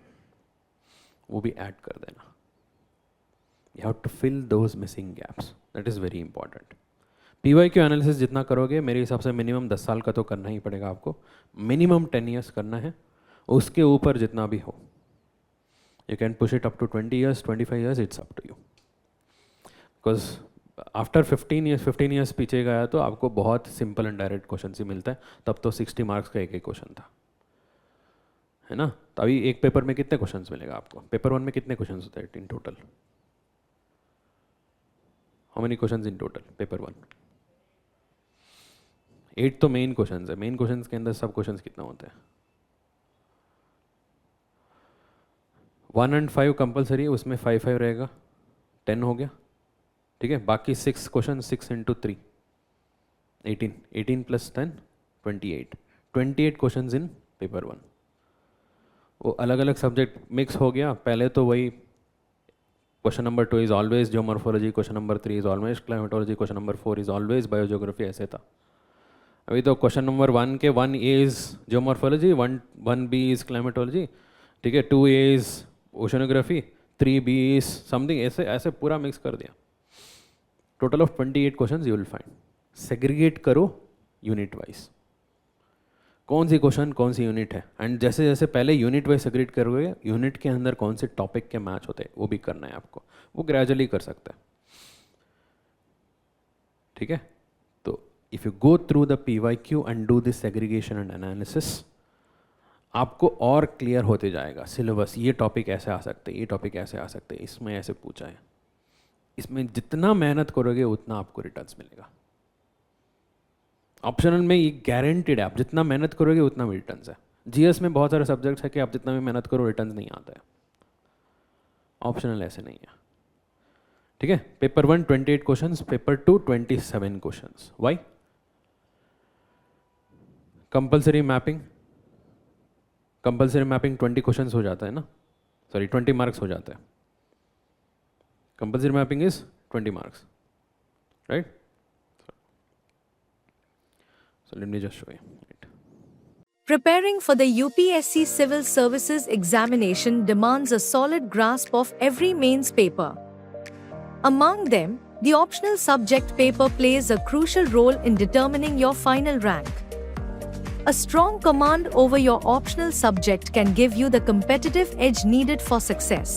वो भी ऐड कर देना. You have to fill those missing gaps. That is very important. PYQ analysis जितना करोगे, मेरे हिसाब से मिनिमम 10 साल का तो करना ही पड़ेगा आपको. मिनिमम 10 years करना है. उसके ऊपर जितना भी हो, you can push it up to 20 years, 25 years, it's up to you. Because after 15 years पीछे गया तो आपको बहुत सिंपल एंड डायरेक्ट क्वेश्चन ही मिलता है. तब तो 60 marks का एक क्वेश्चन था, है ना. तो अभी एक पेपर में कितने क्वेश्चंस मिलेगा आपको? पेपर 1 में कितने क्वेश्चंस होते हैं in total? How many questions in total paper 1? 8 तो मेन क्वेश्चंस है. मेन क्वेश्चंस के अंदर सब क्वेश्चंस कितना होते हैं? 1 and 5 कंपलसरी, उसमें 5 रहेगा, 10 हो गया. ठीक है, बाकी 6 question, 6 into 3 18 plus 10 28 questions in paper 1. वो अलग अलग सब्जेक्ट मिक्स हो गया. पहले तो वही question number 2 is always geomorphology, question number 3 is always climatology, question number 4 is always biogeography, ऐसे था. अभी तो क्वेश्चन नंबर 1 के 1A is geomorphology, 1B is climatology, ठीक है, 2A is oceanography, 3B is something, ऐसे ऐसे पूरा मिक्स कर दिया. Total of 28 questions you will find. Segregate करो यूनिट वाइज, कौन सी क्वेश्चन कौन सी यूनिट है, एंड जैसे जैसे पहले यूनिट वाइज सेग्रीगेट करोगे, यूनिट के अंदर कौन से टॉपिक के मैच होते हैं वो भी करना है आपको. वो ग्रेजुअली कर सकते हैं, ठीक है. तो if you go through the PYQ and do this segregation and analysis, आपको और क्लियर होते जाएगा सिलेबस. ये टॉपिक ऐसे आ सकते हैं, ये टॉपिक ऐसे आ सकते हैं, इसमें ऐसे पूछा है. इसमें जितना मेहनत करोगे उतना आपको रिटर्न्स मिलेगा. ऑप्शनल में ये गारंटीड है, आप जितना मेहनत करोगे उतना रिटर्न्स है. GS में बहुत सारे सब्जेक्ट्स है कि आप जितना भी मेहनत करो रिटर्न्स नहीं आता है. ऑप्शनल ऐसे नहीं है, ठीक है. Paper 1 28 questions, paper 2 27 questions. Why? Compulsory mapping, compulsory mapping 20 questions हो जाता है ना, सॉरी 20 मार्क्स हो जाता है. Compulsory mapping is 20 marks, right? So let me just show you. Right. Preparing for the UPSC Civil Services examination demands a solid grasp of every mains paper. Among them, the optional subject paper plays a crucial role in determining your final rank. A strong command over your optional subject can give you the competitive edge needed for success.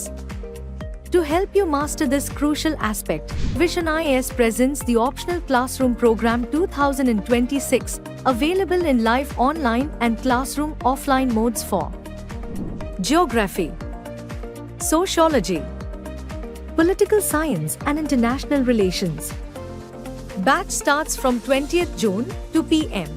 To help you master this crucial aspect, Vision IAS presents the Optional Classroom Program 2026, available in live online and classroom offline modes for Geography, Sociology, Political Science and International Relations. Batch starts from 20th June, 2 p.m.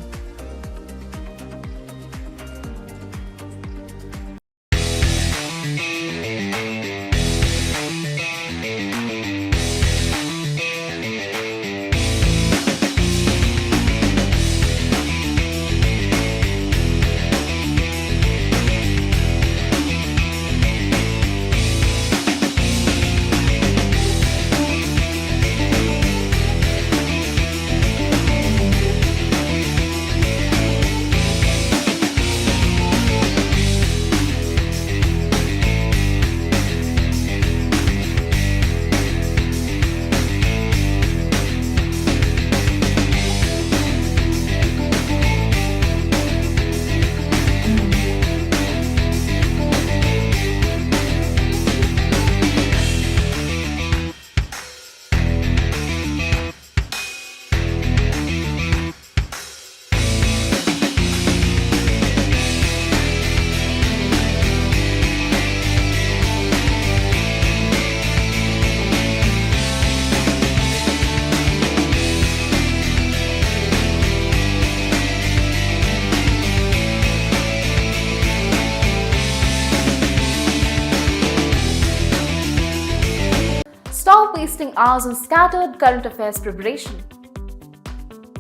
Stop wasting hours on scattered current affairs preparation.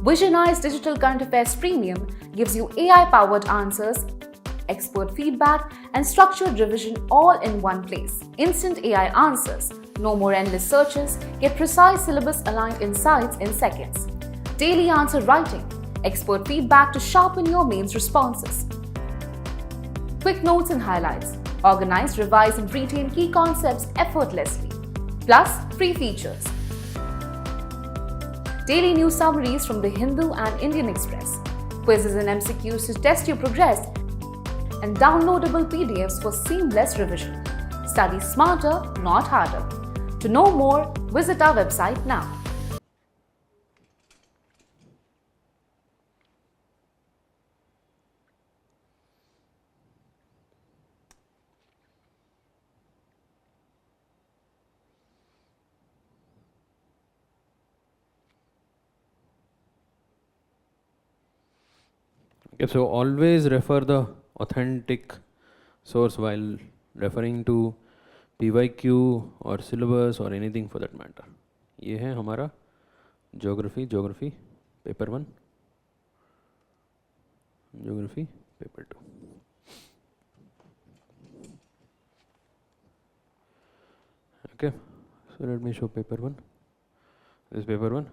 Vision Eye's Digital Current Affairs Premium gives you AI-powered answers, expert feedback, and structured revision all in one place. Instant AI answers, no more endless searches, get precise syllabus-aligned insights in seconds. Daily answer writing, expert feedback to sharpen your mains responses. Quick notes and highlights, organize, revise, and retain key concepts effortlessly. Plus, free features. Daily news summaries from the Hindu and Indian Express, quizzes and MCQs to test your progress, and downloadable PDFs for seamless revision. Study smarter, not harder. To know more, visit our website now. Okay, so always refer the authentic source while referring to PYQ or syllabus or anything for that matter. ये है हमारा geography paper 1, geography paper 2. Okay, so let me show paper 1. This is paper 1.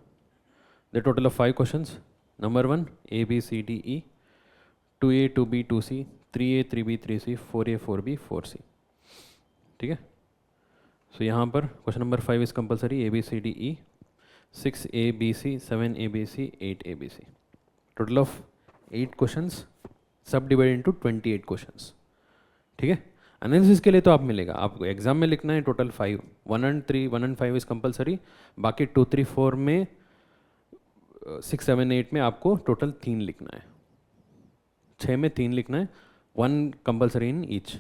The total of 5 questions. Number 1 A B C D E, 2A 2B 2C, 3A 3B 3C, 4A 4B 4C. ठीक है. सो यहाँ पर question number 5 is compulsory, A B C D E, 6 A B C, 7 A B C, 8 A B C. Total of 8 questions सब divide into 28 questions. ठीक है. Analysis के लिए तो आप मिलेगा, आपको एग्जाम में लिखना है total 5, 1 and 3, 1 and 5 is compulsory. बाकी 2 3 4 में 6 7 8 में आपको टोटल 3 लिखना है. 6 में 3 लिखना है, 1 कंपलसरी इन ईच.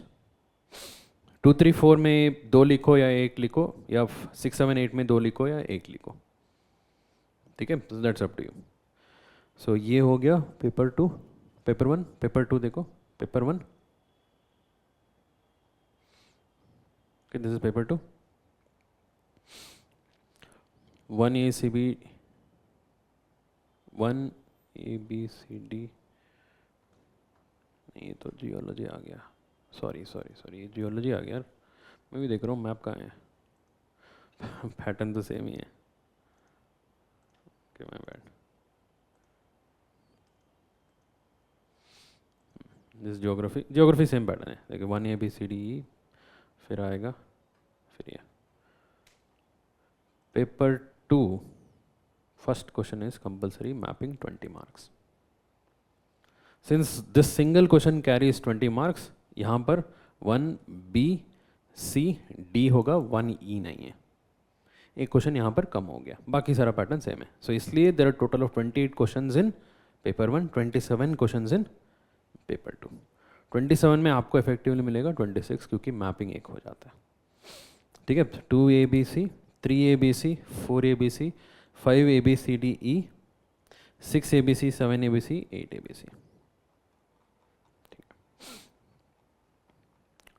2 3 4 में 2 लिखो या 1 लिखो, या 6 7 8 में 2 लिखो या 1 लिखो. ठीक है. That's up to you. So ये हो गया पेपर 2. पेपर 1, पेपर 2 देखो. Paper 1, okay, this is paper 2. 1 A C B, 1 A B C D. ये तो जियोलॉजी आ गया. सॉरी ये जियोलॉजी आ गया यार. मैं भी देख रहा हूँ मैप कहाँ है. पैटर्न तो सेम ही है. Okay, my bad. This geography same pattern है. देखिए 1 A B C D E, फिर आएगा, फिर ये. Paper 2 first question is compulsory mapping 20 marks. Since this single question carries 20 marks, यहाँ पर 1 B C D होगा, 1 E नहीं है. एक क्वेश्चन यहाँ पर कम हो गया, बाकी सारा पैटर्न सेम है. सो इसलिए there are total of 28 questions in paper 1, 27 questions in paper 2. 27 में आपको इफेक्टिवली मिलेगा 26, क्योंकि मैपिंग एक हो जाता है. ठीक है. 2 A B C, 3 A B C, 4 A B C, 5 A B C D E, 6 A B C, 7 A B C, 8 A B C.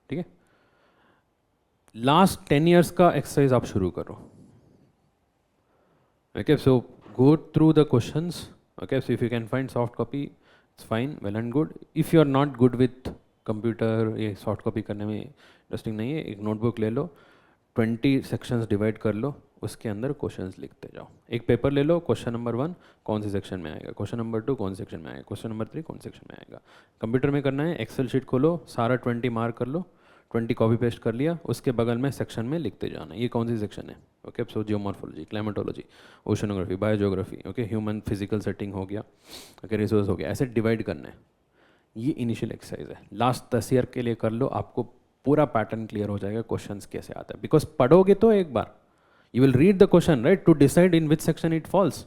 ठीक है. लास्ट 10 years का एक्सरसाइज आप शुरू करो. Okay, so go through the questions. Okay, so if you can find soft copy, it's fine, well and good. If you are not good with computer, ये soft copy करने में interesting नहीं है, एक नोटबुक ले लो, 20 सेक्शंस डिवाइड कर लो, उसके अंदर क्वेश्चंस लिखते जाओ. एक पेपर ले लो, क्वेश्चन नंबर 1 कौन से सेक्शन में आएगा, क्वेश्चन नंबर 2 कौन से सेक्शन में आएगा, क्वेश्चन नंबर 3 कौन से सेक्शन में आएगा. कंप्यूटर में करना है, एक्सेल शीट खोलो, सारा 20 मार्क कर लो, 20 कॉपी पेस्ट कर लिया, उसके बगल में सेक्शन में लिखते जाना ये कौन सी सेक्शन है. Okay, so geomorphology, climatology, oceanography, biogeography, okay, human physical setting हो गया, ओके, रिसोर्स हो गया. ऐसे डिवाइड करना है. ये इनिशियल एक्सरसाइज है. लास्ट 10 ईयर के लिए कर लो, आपको पूरा पैटर्न क्लियर हो जाएगा क्वेश्चंस कैसे आता है. बिकॉज पढ़ोगे तो एक बार, you will read the question right to decide in which section it falls.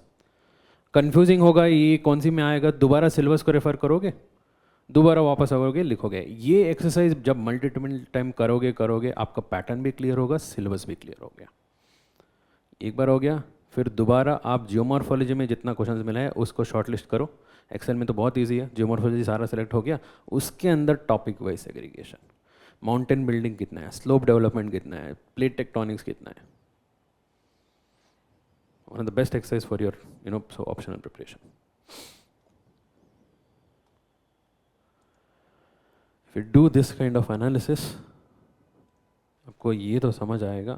Confusing होगा ये कौन सी में आएगा, दोबारा सिलेबस को रेफर करोगे, दोबारा वापस आओगे, लिखोगे. ये एक्सरसाइज जब मल्टीपल टाइम करोगे आपका पैटर्न भी क्लियर होगा, सिलेबस भी क्लियर हो गया. एक बार हो गया, फिर दोबारा आप जियोमॉर्फोलॉजी में जितना क्वेश्चंस मिला है उसको शॉर्टलिस्ट करो. एक्सेल में तो बहुत इजी है, जियोमॉर्फोलॉजी सारा सेलेक्ट हो गया, उसके अंदर topic wise segregation, mountain building कितना है, स्लोप डेवलपमेंट कितना है, प्लेट टेक्टोनिक्स कितना है. One of the best exercise for your optional preparation. If you do this kind of analysis, आपको ये तो समझ आएगा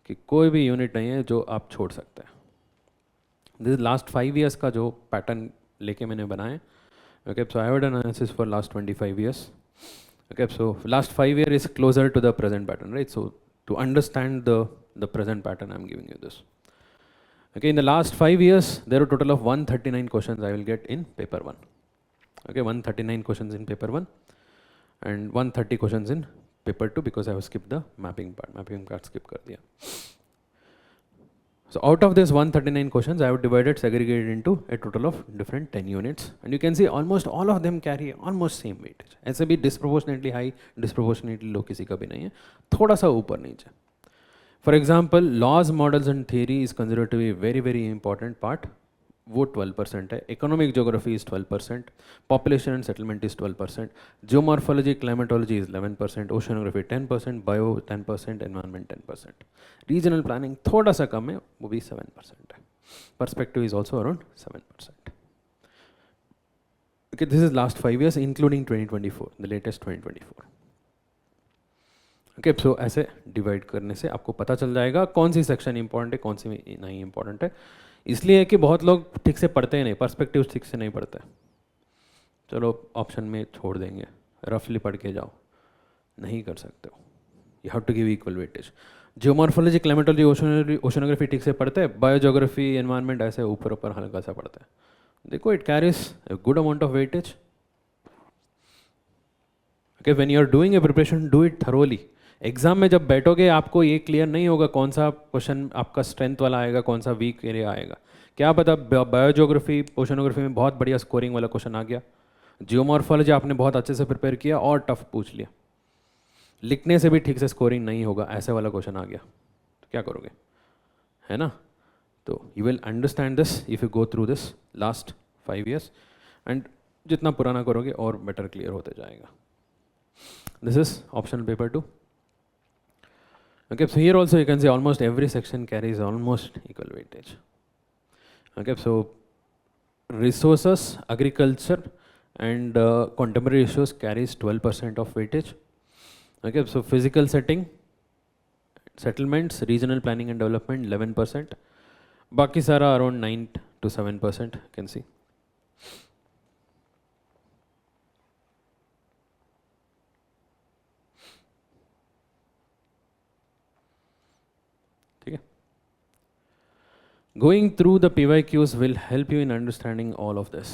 कि कोई भी यूनिट नहीं है जो आप छोड़ सकते हैं. दिस लास्ट 5 years का जो पैटर्न लेके मैंने बनाए. Okay, so I have done analysis for last 25 years. Okay, so last 5 year is closer to the present pattern, right? So to understand the present pattern, I'm giving you this. Okay, in the last 5 years, there are a total of 139 questions I will get in paper 1. Okay, 139 questions in paper 1. And 130 questions in paper 2 because I have skipped the mapping part skip kar diya. So out of this 139 questions, I have divided, segregated into a total of different 10 units, and you can see almost all of them carry almost same weightage. ऐसे भी disproportionately high, disproportionately low किसी का भी नहीं है, थोड़ा सा ऊपर नीचे. For example, laws, models and theory is considered to be very very important part. वो 12% है. Economic geography is 12%, population and settlement is 12%, geomorphology climatology is 11%, oceanography 10%, bio 10%, environment 10%, regional planning थोड़ा सा कम है, वो भी 7% है. Perspective is also around 7%. Okay, this is last 5 years including 2024, the latest 2024. Okay, so ऐसे डिवाइड करने से आपको पता चल जाएगा कौन सी सेक्शन इंपॉर्टेंट है, कौन सी नहीं इंपॉर्टेंट है. इसलिए कि बहुत लोग ठीक से पढ़ते ही नहीं, पर्सपेक्टिव ठीक से नहीं पढ़ते। चलो ऑप्शन में छोड़ देंगे, रफली पढ़ के जाओ, नहीं कर सकते हो। You have to give equal weightage. Geomorphology, climatology, oceanography ठीक से पढ़ते हैं, बायोजोग्राफी, एनवायरनमेंट ऐसे ऊपर ऊपर हल्का सा पढ़ते हैं। देखो it carries a good amount of weightage. Okay, when you are doing a preparation, do it thoroughly. Exam में जब बैठोगे आपको ये क्लियर नहीं होगा कौन सा क्वेश्चन आपका स्ट्रेंथ वाला आएगा, कौन सा वीक एरिया आएगा। क्या पता बायोजोग्राफी, ओशनोग्राफी में बहुत बढ़िया स्कोरिंग वाला क्वेश्चन आ गया, जियोमॉर्फोलॉजी आपने बहुत अच्छे से प्रिपेयर किया और टफ पूछ लिया, लिखने से भी ठीक से स्कोरिंग नहीं होगा, ऐसे वाला क्वेश्चन आ गया, तो क्या करोगे, है ना। तो you will understand this if you go through this last 5 years, and जितना पुराना करोगे और बेटर क्लियर होते जाएगा। This is optional paper 2. Okay, so here also you can see almost every section carries almost equal weightage. Okay, so resources, agriculture and contemporary issues carries 12% of weightage. Okay, so physical setting, settlements, regional planning and development 11%. Baki sara around 9 to 7% you can see. Going through the PYQs will help you in understanding all of this.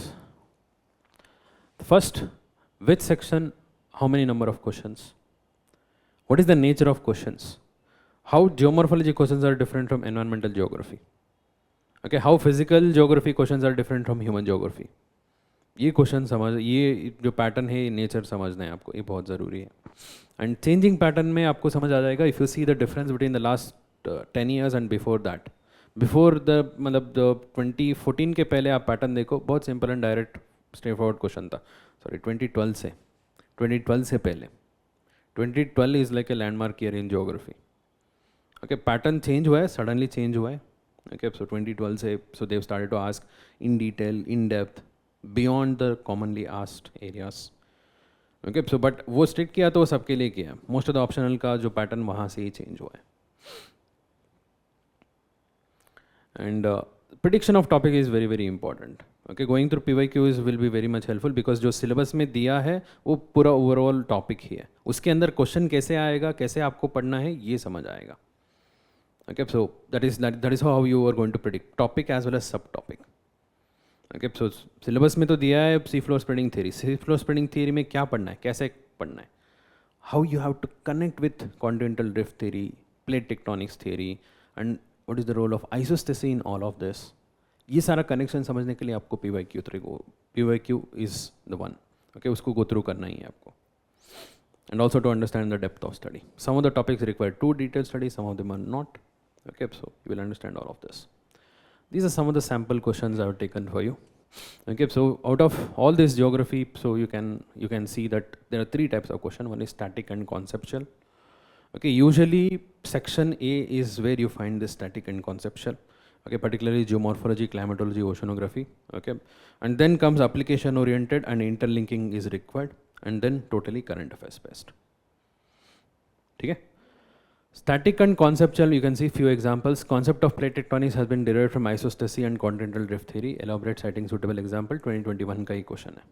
First, which section, how many number of questions? What is the nature of questions? How geomorphology questions are different from environmental geography? Okay, how physical geography questions are different from human geography? ये question समझ, ये जो pattern है, ये nature समझना है आपको, ये बहुत ज़रूरी है। एंड चेंजिंग पैटर्न में आपको समझ आ जाएगा if you see the difference between the last 10 years and before that. Before the मतलब 2014 के पहले आप पैटर्न देखो, बहुत simple and direct straight forward question था। सॉरी 2012 से पहले 2012 is like a landmark year in geography. Okay, pattern change हुआ है, सडनली चेंज हुआ है। ओके, सो 2012 से so they started to ask in detail, in depth, beyond the commonly asked areas. Okay, so but वो strict किया तो वो सबके लिए किया, मोस्ट ऑफ द ऑप्शनल का जो पैटर्न वहाँ से ही चेंज हुआ है। And prediction of topic is very important. Okay, going through PYQs will be very much helpful because जो syllabus में दिया है वो पूरा overall topic ही है, उसके अंदर question कैसे आएगा, कैसे आपको पढ़ना है, ये समझ आएगा। Okay, so that is how you are going to predict topic as well as subtopic. Okay, so syllabus में तो दिया है sea floor spreading theory. sea floor spreading theory में क्या पढ़ना है, कैसे पढ़ना है, how you have to connect with continental drift theory, plate tectonics theory and what is the role of isostasy in all of this. ये सारा connection समझने के लिए आपको PYQ is the one. Okay, उसको go through करना ही है आपको. And also to understand the depth of study. Some of the topics require too detailed study, some of them are not. Okay, so you will understand all of this. These are some of the sample questions I have taken for you. Okay, so out of all this geography, so you can see that there are 3 types of question. One is static and conceptual. Okay, usually section A is where you find the static and conceptual. Okay, particularly geomorphology, climatology, oceanography. Okay, and then comes application oriented and interlinking is required, and then totally current affairs based. Okay, static and conceptual, you can see few examples. Concept of plate tectonics has been derived from isostasy and continental drift theory. Elaborate citing suitable example. 2021 का ही question है.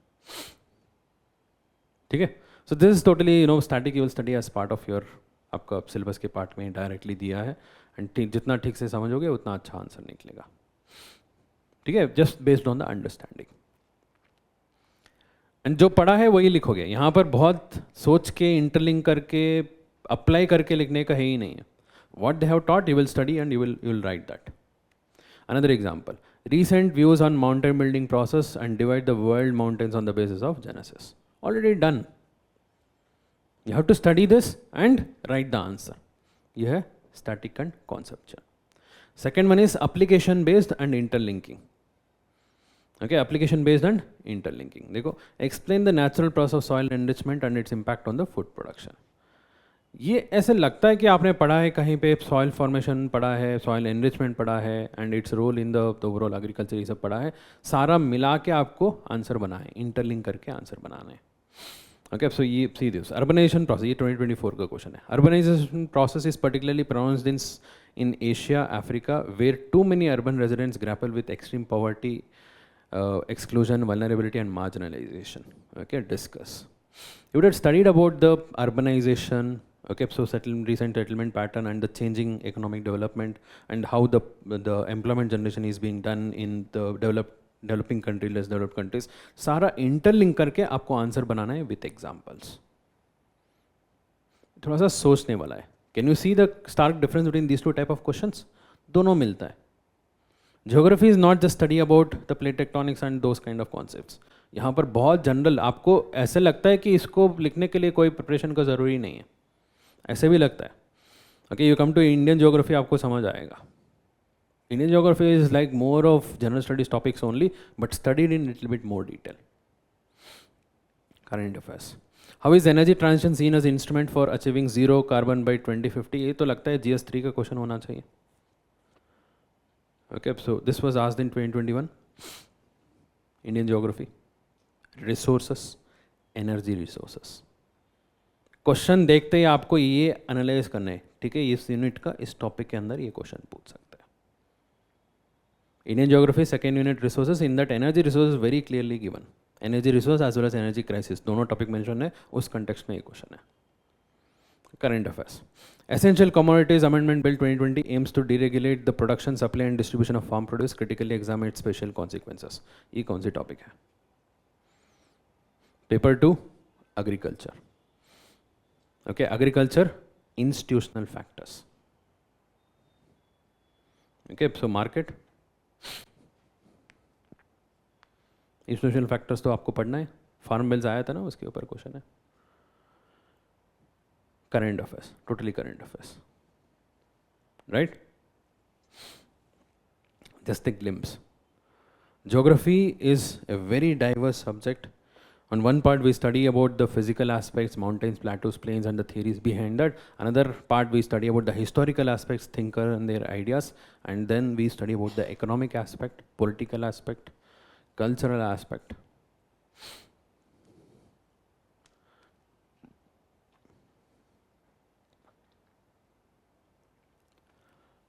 ठीक है, so this is totally static you will study as part of your आपका syllabus के part में directly दिया है, and जितना ठीक से समझोगे उतना अच्छा आंसर निकलेगा। ठीक है, just based on the understanding, and जो पढ़ा है वही लिखोगे। यहाँ पर बहुत सोच के इंटरलिंक करके अप्लाई करके लिखने का है ही नहीं है। What they have taught you will study and you will write that. Another example, recent views on mountain building process and divide the world mountains on the basis of genesis. Already done. You have to study this and write the answer. यह है static and conceptual. Second one is application based and interlinking. Okay, application based and interlinking. देखो, explain the natural process of soil enrichment and its impact on the food production. ये ऐसे लगता है कि आपने पढ़ा है कहीं पे soil formation पढ़ा है, soil enrichment पढ़ा है and its role in the overall agriculture ये सब पढ़ा है, सारा मिला के आपको आंसर बना है, interlink करके आंसर बनाना है। Okay, so you see this urbanization process. ये 2024 का क्वेश्चन है. Urbanization process is particularly pronounced in Asia, Africa, where too many urban residents grapple with extreme poverty, exclusion, vulnerability, and marginalization. Okay, discuss. You would have studied about the urbanization. Okay, so recent settlement pattern and the changing economic development and how the employment generation is being done in the developing country, less developed countries. सारा interlink करके आपको answer बनाना है with examples. थोड़ा सा सोचने वाला है. Can you see the stark difference between these two type of questions? दोनों मिलता है. Geography is not just study about the plate tectonics and those kind of concepts. यहाँ पर बहुत जनरल, आपको ऐसे लगता है कि इसको लिखने के लिए कोई प्रिपरेशन का ज़रूरी नहीं है, ऐसे भी लगता है. Okay, you come to Indian geography, आपको समझ आएगा. Indian geography is like more of general studies topics only, but studied in little bit more detail. Current affairs. How is energy transition seen as instrument for achieving zero carbon by 2050? ये तो लगता है GS3 का question होना चाहिए. Okay, so this was asked in 2021. Indian geography. Resources, energy resources. Question देखते ही आपको ये एनालाइज करना है. ठीक है, इस यूनिट का इस टॉपिक के अंदर ये क्वेश्चन पूछ सकते हैं. Indian geography, second unit, resources. In that, energy resources very clearly given. Energy resource as well as energy crisis. दोनों टॉपिक मेंशन है, उस कंटेक्स्ट में ये क्वेश्चन है. Current affairs. Essential Commodities Amendment Bill 2020 aims to deregulate the production, supply and distribution of farm produce. Critically examine its special consequences. ये कौन सी topic है? Paper 2, agriculture. Okay, agriculture, institutional factors. Okay, so market. Institutional factors तो आपको पढ़ना है. Farm bills आया था ना, उसके ऊपर क्वेश्चन है. Current affairs, totally current affairs, right? Just a glimpse. Geography is a very diverse subject. On one part, we study about the physical aspects, mountains, plateaus, plains, and the theories behind that. Another part, we study about the historical aspects, thinker and their ideas. And then we study about the economic aspect, political aspect, cultural aspect.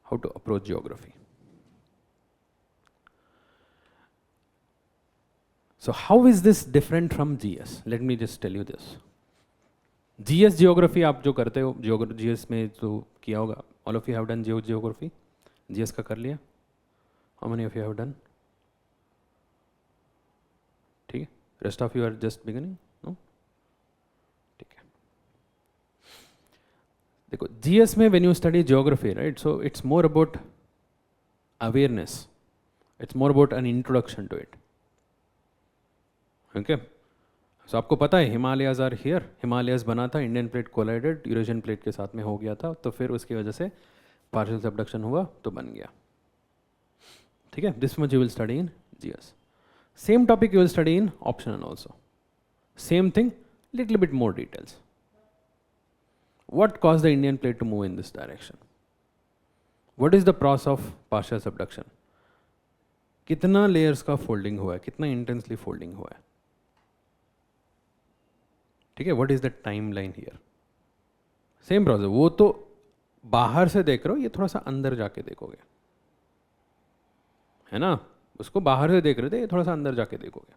How to approach geography. So how is this different from GS? Let me just tell you this. GS geography आप जो करते हो, GS में जो किया होगा, all of you have done geography. GS का कर लिया? How many of you have done? ठीक है. Rest of you are just beginning? No? ठीक है. देखो, GS में when you study geography, right? So it's more about awareness. It's more about an introduction to it. Okay? So आपको पता है Himalayas are here. Himalayas बना था, Indian plate collided Eurasian plate के साथ में हो गया था, तो फिर उसकी वजह से पार्शियल सबडक्शन हुआ तो बन गया. ठीक है. This much you will study in GS. Same topic you will study in optional also. Same thing, little bit more details. What caused the Indian plate to move in this direction? What is the process of partial subduction? कितना layers का folding हुआ है, कितना intensely folding हुआ है. ठीक है. What is the timeline here? Same process. वो तो बाहर से देख रहे हो, ये थोड़ा सा अंदर जाके देखोगे, है ना? उसको बाहर से देख रहे थे, ये थोड़ा सा अंदर जाके देखोगे.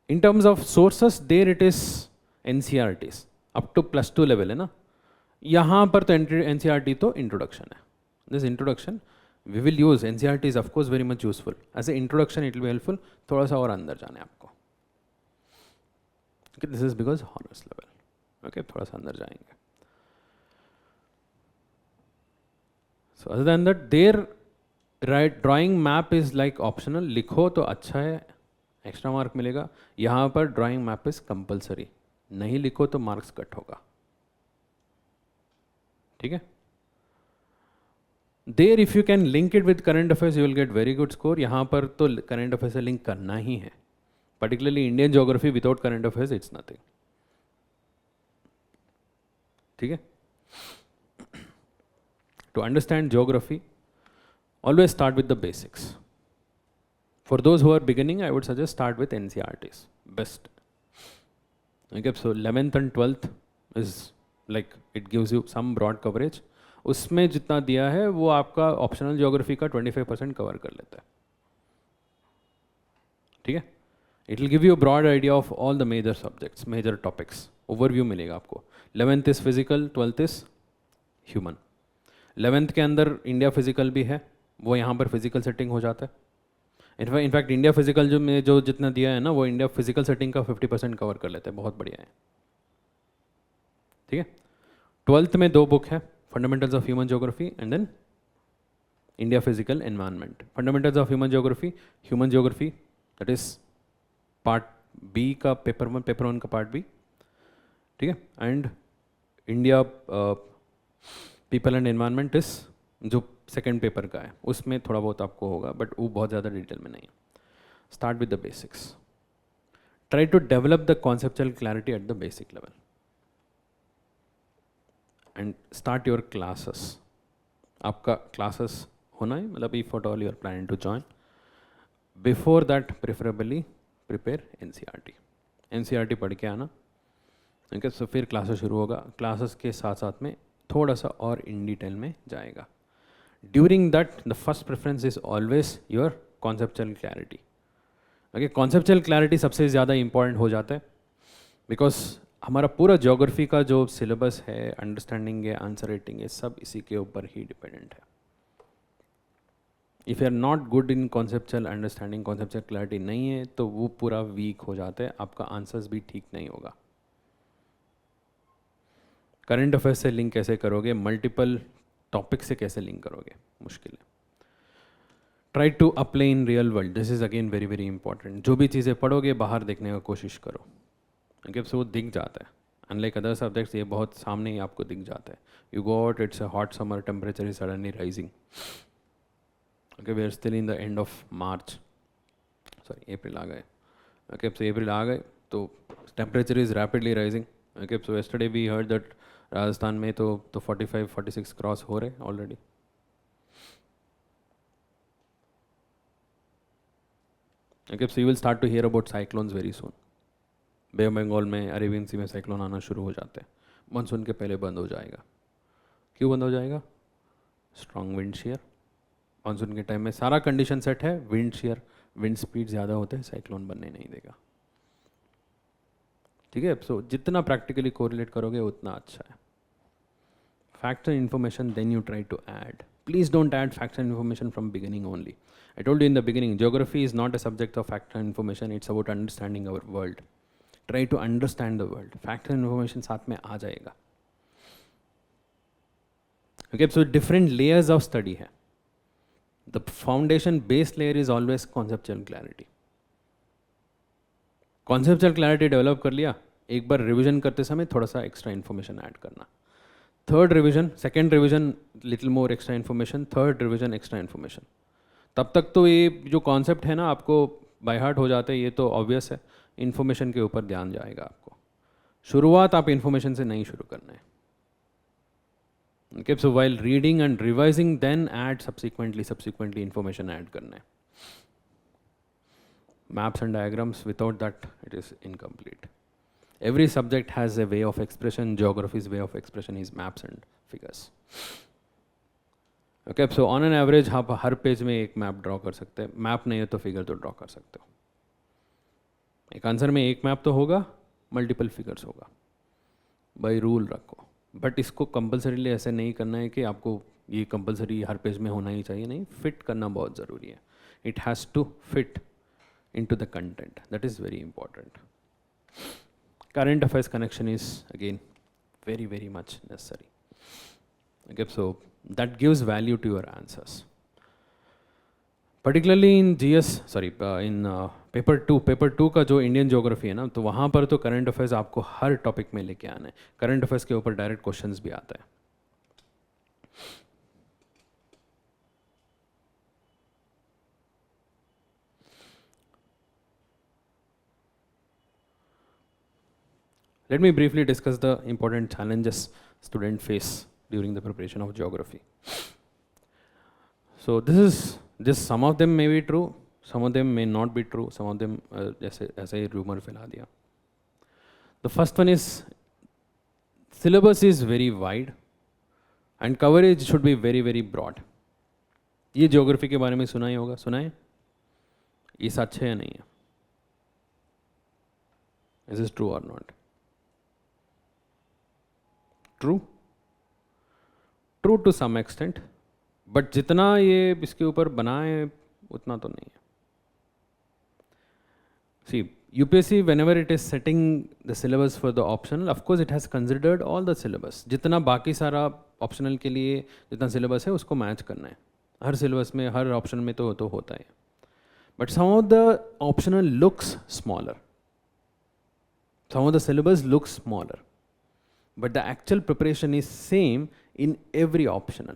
In terms of sources, there it is NCERTs up to +2 level है ना. यहाँ पर तो NCERT तो इंट्रोडक्शन है. This introduction we will use. NCERT is of course very much useful as a introduction. It will be helpful. थोड़ा सा और अंदर जाना है आपको. This is because honours level. Okay, थोड़ा सा अंदर जाएंगे. So other than that, there right drawing map is like optional. लिखो तो अच्छा है, एक्स्ट्रा मार्क मिलेगा. यहाँ पर ड्राइंग मैप इज कंपल्सरी. नहीं लिखो तो मार्क्स कट होगा. ठीक है. There if you can link it with current affairs you will get very good score. यहाँ पर तो करंट अफेयर्स से लिंक करना ही है. Particularly Indian geography without current affairs it's nothing. ठीक है. To understand geography, always start with the basics. For those who are beginning, I would suggest start with NCERTs, best. Okay, so 11th and 12th is like it gives you some broad coverage. उसमें जितना दिया है वो आपका optional geography का 25% cover कर लेता है, ठीक है. It will give you broad idea of all the major subjects, major topics, overview मिलेगा आपको. 11th is physical, 12th is human. 11th के अंदर इंडिया फिजिकल भी है, वो यहाँ पर फिजिकल सेटिंग हो जाता है. इनफैक्ट इंडिया फिजिकल जो में जो जितना दिया है ना, वो इंडिया फिजिकल सेटिंग का 50% कवर कर लेते हैं, बहुत बढ़िया है, ठीक है. 12th में 2 बुक है, fundamentals of human geography and then India physical environment. Fundamentals of human geography that is part B का पेपर 1 का पार्ट बी, ठीक है. And India people and environment is जो सेकेंड पेपर का है, उसमें थोड़ा बहुत आपको होगा, बट वो बहुत ज़्यादा डिटेल में नहीं है. Start with the basics. Try to develop the conceptual clarity at the basic level and start your classes. आपका क्लासेस होना है, मतलब if at all you are planning to join, before that preferably prepare NCERT पढ़ के आना. ठीक है, सो फिर क्लासेस शुरू होगा. क्लासेस के साथ साथ में थोड़ा सा और इन डिटेल में जाएगा. During that the first preference is always your conceptual clarity. Okay, conceptual clarity सबसे ज़्यादा इंपॉर्टेंट हो जाता है, बिकॉज हमारा पूरा ज्योग्राफी का जो सिलेबस है, अंडरस्टैंडिंग है, आंसर राइटिंग है, सब इसी के ऊपर ही डिपेंडेंट है. If you are not good in conceptual understanding, conceptual clarity नहीं है, तो वो पूरा वीक हो जाता है, आपका आंसर्स भी ठीक नहीं होगा. करंट अफेयर्स से लिंक कैसे करोगे, मल्टीपल टॉपिक से कैसे लिंक करोगे, मुश्किल है. Try to apply in real world. This is again very very important. जो भी चीज़ें पढ़ोगे बाहर देखने का कोशिश करो, क्योंकि so वो दिख जाता है. अनलाइक अदर सब्जेक्ट्स ये बहुत सामने ही आपको दिख जाता है. You go out, it's a hot summer, temperature is suddenly rising. Okay, we are still in the end of March, sorry April आ गए. ओके, सो अप्रैल आ गए तो temperature is rapidly rising. Okay, so yesterday we heard that Rajasthan में तो 45-46 cross हो रहे already. Okay, so you will start to hear about cyclones very soon. Bay of Bengal में, अरेबियन सी में साइक्लोन आना शुरू हो जाते हैं. मानसून के पहले बंद हो जाएगा. क्यों बंद हो जाएगा? Strong wind shear. मानसून के टाइम में सारा कंडीशन सेट है, विंड शेयर, विंड स्पीड ज़्यादा होते हैं, साइक्लोन बनने नहीं देगा. ठीक है, सो जितना प्रैक्टिकली कोरिलेट करोगे उतना अच्छा है. Facts and information then you try to add. Please don't add facts and information from beginning only. I told you in the beginning, geography is not a subject of fact and information, it's about understanding our world. Try to understand the world. Fact and information साथ में आ जाएगा. Okay, so different layers of study है. The foundation base layer is always conceptual clarity. Conceptual clarity develop कर लिया, एक बार revision करते समय थोड़ा सा एक्स्ट्रा इन्फॉर्मेशन ऐड करना. Third revision, second revision little more extra information, third revision extra information. तब तक तो ये जो कॉन्सेप्ट है ना आपको बाय हार्ट हो जाता है, ये तो ऑब्वियस है. इन्फॉर्मेशन के ऊपर ध्यान जाएगा आपको. शुरुआत आप इन्फॉर्मेशन से नहीं शुरू करना है. Okay, so while reading and revising then add subsequently information add करना है. Maps and diagrams, without that it is incomplete. Every subject has a way of expression. Geography's way of expression is maps and figures. Okay, so on an average आप हर page में एक map draw कर सकते हैं. Map नहीं है तो figure तो ड्रॉ कर सकते हो. एक आंसर में एक मैप तो होगा, मल्टीपल फिगर्स होगा. बाय रूल रखो, बट इसको कंपल्सरीली ऐसे नहीं करना है कि आपको ये कंपल्सरी हर पेज में होना ही चाहिए. नहीं, फिट करना बहुत ज़रूरी है. It has to fit into the content. That is very important. Current affairs connection is again very very much necessary. Okay, so that gives value to your answers. Particularly in GS, in paper 2 का जो Indian geography है ना, तो वहाँ पर तो current affairs आपको हर topic में लेके आना है. करंट अफेयर्स के ऊपर डायरेक्ट क्वेश्चंस भी आता है. Let me briefly discuss the important challenges students face during the preparation of geography. So this is just some of them may be true, some of them may not be true, some of them जैसे ऐसे ही rumor फैला दिया. The first one is syllabus is very wide and coverage should be very very broad. ये geography के बारे में सुना ही होगा, सुना है? ये सच है या नहीं है? Is this true or not? True? True to some extent, but जितना ये इसके ऊपर बना है उतना तो नहीं है. See, UPSC whenever it is setting the syllabus for the optional, of course it has considered all the syllabus. जितना बाकी सारा optional के लिए जितना syllabus है उसको match करना है. हर syllabus में हर option में तो होता है. But some of the optional looks smaller. Some of the syllabus looks smaller. But the actual preparation is same in every optional.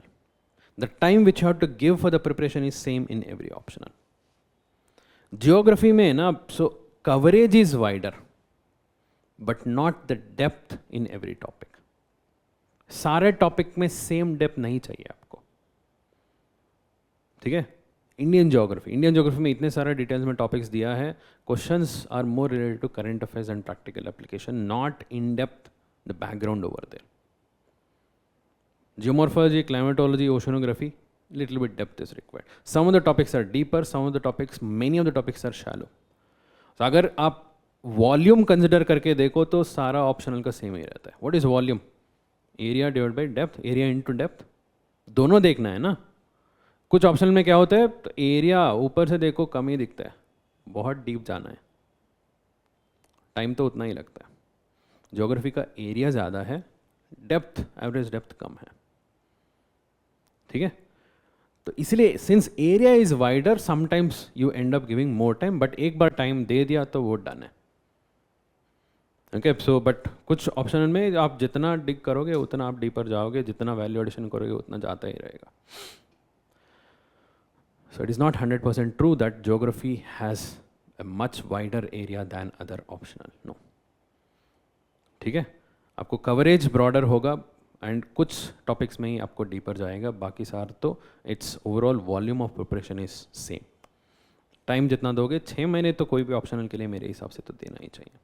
The time which you have to give for the preparation is same in every optional. Geography में ना, so coverage is wider, but not the depth in every topic. सारे topic में same depth नहीं चाहिए आपको, ठीक है? Indian geography में इतने सारे डिटेल्स में टॉपिक्स दिया है. Questions are more related to current affairs and practical application, not in depth the background over there. Geomorphology, climatology, oceanography, little bit depth is required. Some of the topics are deeper, many of the topics are shallow. So अगर आप volume consider करके देखो तो सारा optional का same ही रहता है. What is volume? Area divide by depth, area into depth, दोनों देखना है ना. कुछ ऑप्शनल में क्या होता है, तो एरिया ऊपर से देखो कम ही दिखता है, बहुत डीप जाना है, टाइम तो उतना ही लगता है. ज्योग्राफी का एरिया ज़्यादा है, डेप्थ एवरेज डेप्थ कम है, ठीक है? तो इसलिए since area is wider sometimes you and up giving more time, but एक बार टाइम दे दिया तो वो डन है. ओके, सो बट कुछ ऑप्शनल में आप जितना डिग करोगे उतना आप डीपर जाओगे, जितना वैल्यू एडिशन करोगे उतना जाता ही रहेगा. So it is not 100% true that geography has a much wider area than other optional. No. ठीक है, आपको कवरेज ब्रॉडर होगा एंड कुछ टॉपिक्स में ही आपको डीपर जाएगा, बाकी सार तो it's overall volume of preparation is same. Time जितना दोगे, 6 महीने तो कोई भी ऑप्शनल के लिए मेरे हिसाब से तो देना ही चाहिए.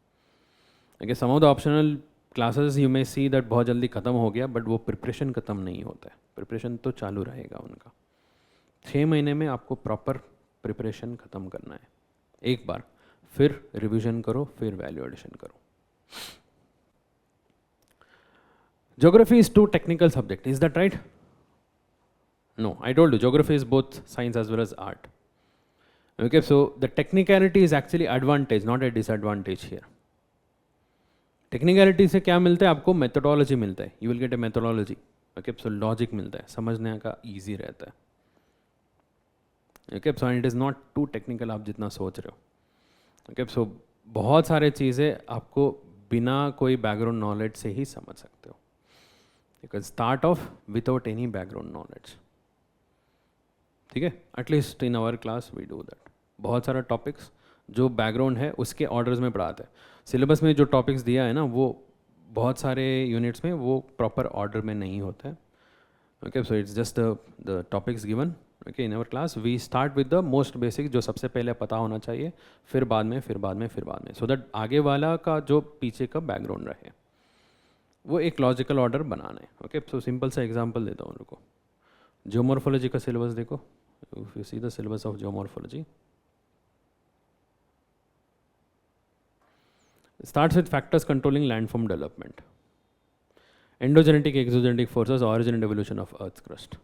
Okay, some of the optional classes you may see that बहुत जल्दी ख़त्म हो गया, बट वो प्रिपरेशन ख़त्म नहीं होता है. प्रिपरेशन तो चालू रहेगा उनका. 6 महीने में आपको प्रॉपर प्रिपरेशन ख़त्म करना है एक बार, फिर रिविजन करो, फिर वैल्यू एडिशन करो. Geography is too technical subject. Is that right? No, I told you geography is both science as well as art. Okay, so the technicality is actually advantage, not a disadvantage here. Technicality से क्या मिलता है आपको? Methodology मिलता है. You will get a methodology. Okay, so logic मिलता है, समझने का easy रहता है. Okay, so it is not too technical आप जितना सोच रहे हो. Okay, so बहुत सारे चीज़ें आपको बिना कोई बैकग्राउंड नॉलेज से ही समझ सकते हो. You can start off without any background knowledge. ठीक है, at least in our class we do that. बहुत सारा टॉपिक्स जो बैकग्राउंड है उसके ऑर्डर्स में पढ़ाते हैं. सिलेबस में जो टॉपिक्स दिया है ना, वो बहुत सारे यूनिट्स में वो प्रॉपर ऑर्डर में नहीं होता है. Okay, so it's just the topics given. Okay, in our class we start with the most basic, जो सबसे पहले पता होना चाहिए, फिर बाद में, सो दैट आगे वाला का जो पीछे का बैकग्राउंड रहे, वो एक लॉजिकल ऑर्डर बनाना है. ओके, सो सिंपल सा एग्जांपल देता हूँ उनको. जियोमॉर्फोलॉजी का सिलेबस देखो. If you see the syllabus of geomorphology, starts with factors controlling landform development, endogenetic exogenetic forces, origin and evolution of earth crust.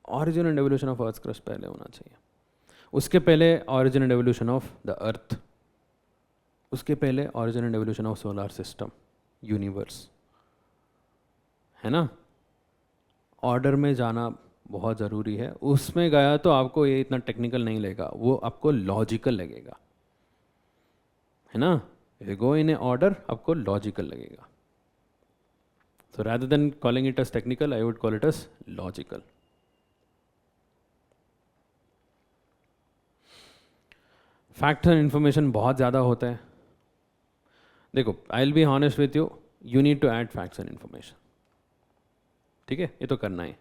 Origin and evolution of earth crust पहले होना चाहिए. उसके पहले origin and evolution of the अर्थ, उसके पहले origin and evolution of solar system, universe, है ना. Order में जाना बहुत ज़रूरी है. उसमें गया तो आपको ये इतना टेक्निकल नहीं लगेगा, वो आपको लॉजिकल लगेगा, है ना. If you go in a order आपको लॉजिकल लगेगा. So rather than calling it as technical, I would call it as logical. Fact and information बहुत ज़्यादा होता है. देखो, I will be honest with you, you need to add facts and information. ठीक है, ये तो करना है,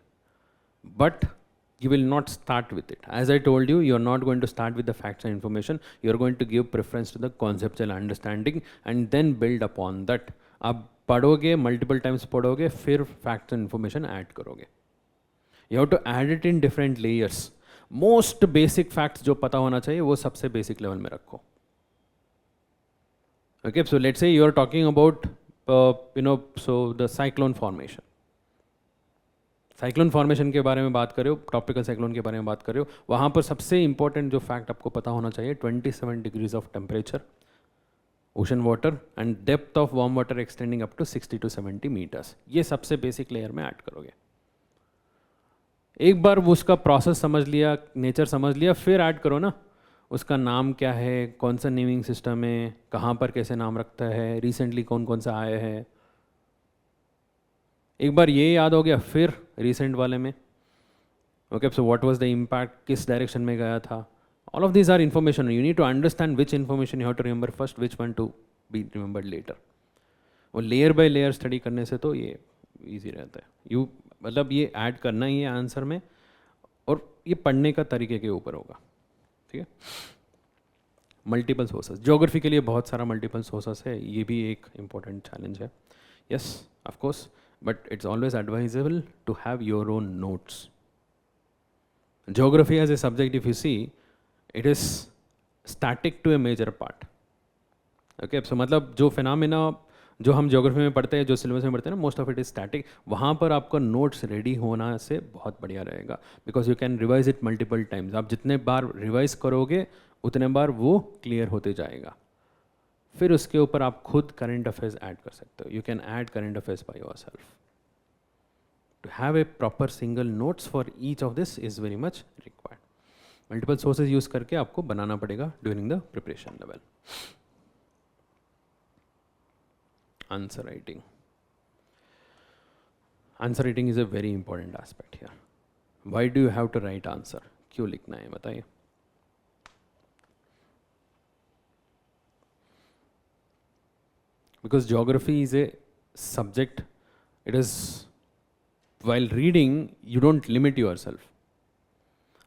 but You will not start with it. As I told you, you're not going to start with the facts and information. You're going to give preference to the conceptual understanding and then build upon that. आप पढ़ोगे, multiple times पढ़ोगे, फिर facts and information add करोगे. You have to add it in different layers. Most basic facts जो पता होना चाहिए वो सबसे basic level में रखो. Okay, so let's say you are talking about so the cyclone formation. Cyclone formation के बारे में बात कर रहे हो, ट्रॉपिकल साइक्लोन के बारे में बात कर रहे हो, वहाँ पर सबसे इंपॉर्टेंट जो फैक्ट आपको पता होना चाहिए 27 degrees of temperature, ocean water and depth of warm water extending up to 60 to 70 metres. ये सबसे बेसिक लेयर में ऐड करोगे. एक बार वो उसका प्रोसेस समझ लिया, नेचर समझ लिया, फिर ऐड करो ना उसका नाम क्या है, कौन सा नेमिंग सिस्टम है, कहाँ पर कैसे नाम रखता है, रिसेंटली कौन कौन सा आया है. एक बार ये याद हो गया, फिर रिसेंट वाले में okay so what was the impact, किस डायरेक्शन में गया था. All of these are information. You need to understand which information you have to remember first, which one to be remembered later. और लेयर बाय लेयर स्टडी करने से तो ये easy रहता है. यू मतलब ये ऐड करना ही है आंसर में, और ये पढ़ने का तरीके के ऊपर होगा. ठीक है. मल्टीपल सोर्सेस, ज्योग्राफी के लिए बहुत सारा मल्टीपल सोर्सेस है, ये भी एक इम्पॉर्टेंट चैलेंज है. Yes of course, but it's always advisable to have your own notes. Geography as a subject, if you see, it is static to a major part. Okay, so मतलब जो phenomena जो हम geography में पढ़ते हैं, जो syllabus में पढ़ते हैं ना, most of it is static. वहाँ पर आपका नोट्स रेडी होना से बहुत बढ़िया रहेगा, because you can revise it multiple times. आप जितने बार रिवाइज करोगे उतने बार वो क्लियर होते जाएगा. फिर उसके ऊपर आप खुद करंट अफेयर्स ऐड कर सकते हो. You can add current affairs by yourself. To have a proper single notes for each of this is very much required. Multiple sources use करके आपको बनाना पड़ेगा during the preparation level. Answer writing. Answer writing is a very important aspect here. Why do you have to write answer? क्यों लिखना है बताइए. Because geography is a subject, it is, while reading you don't limit yourself.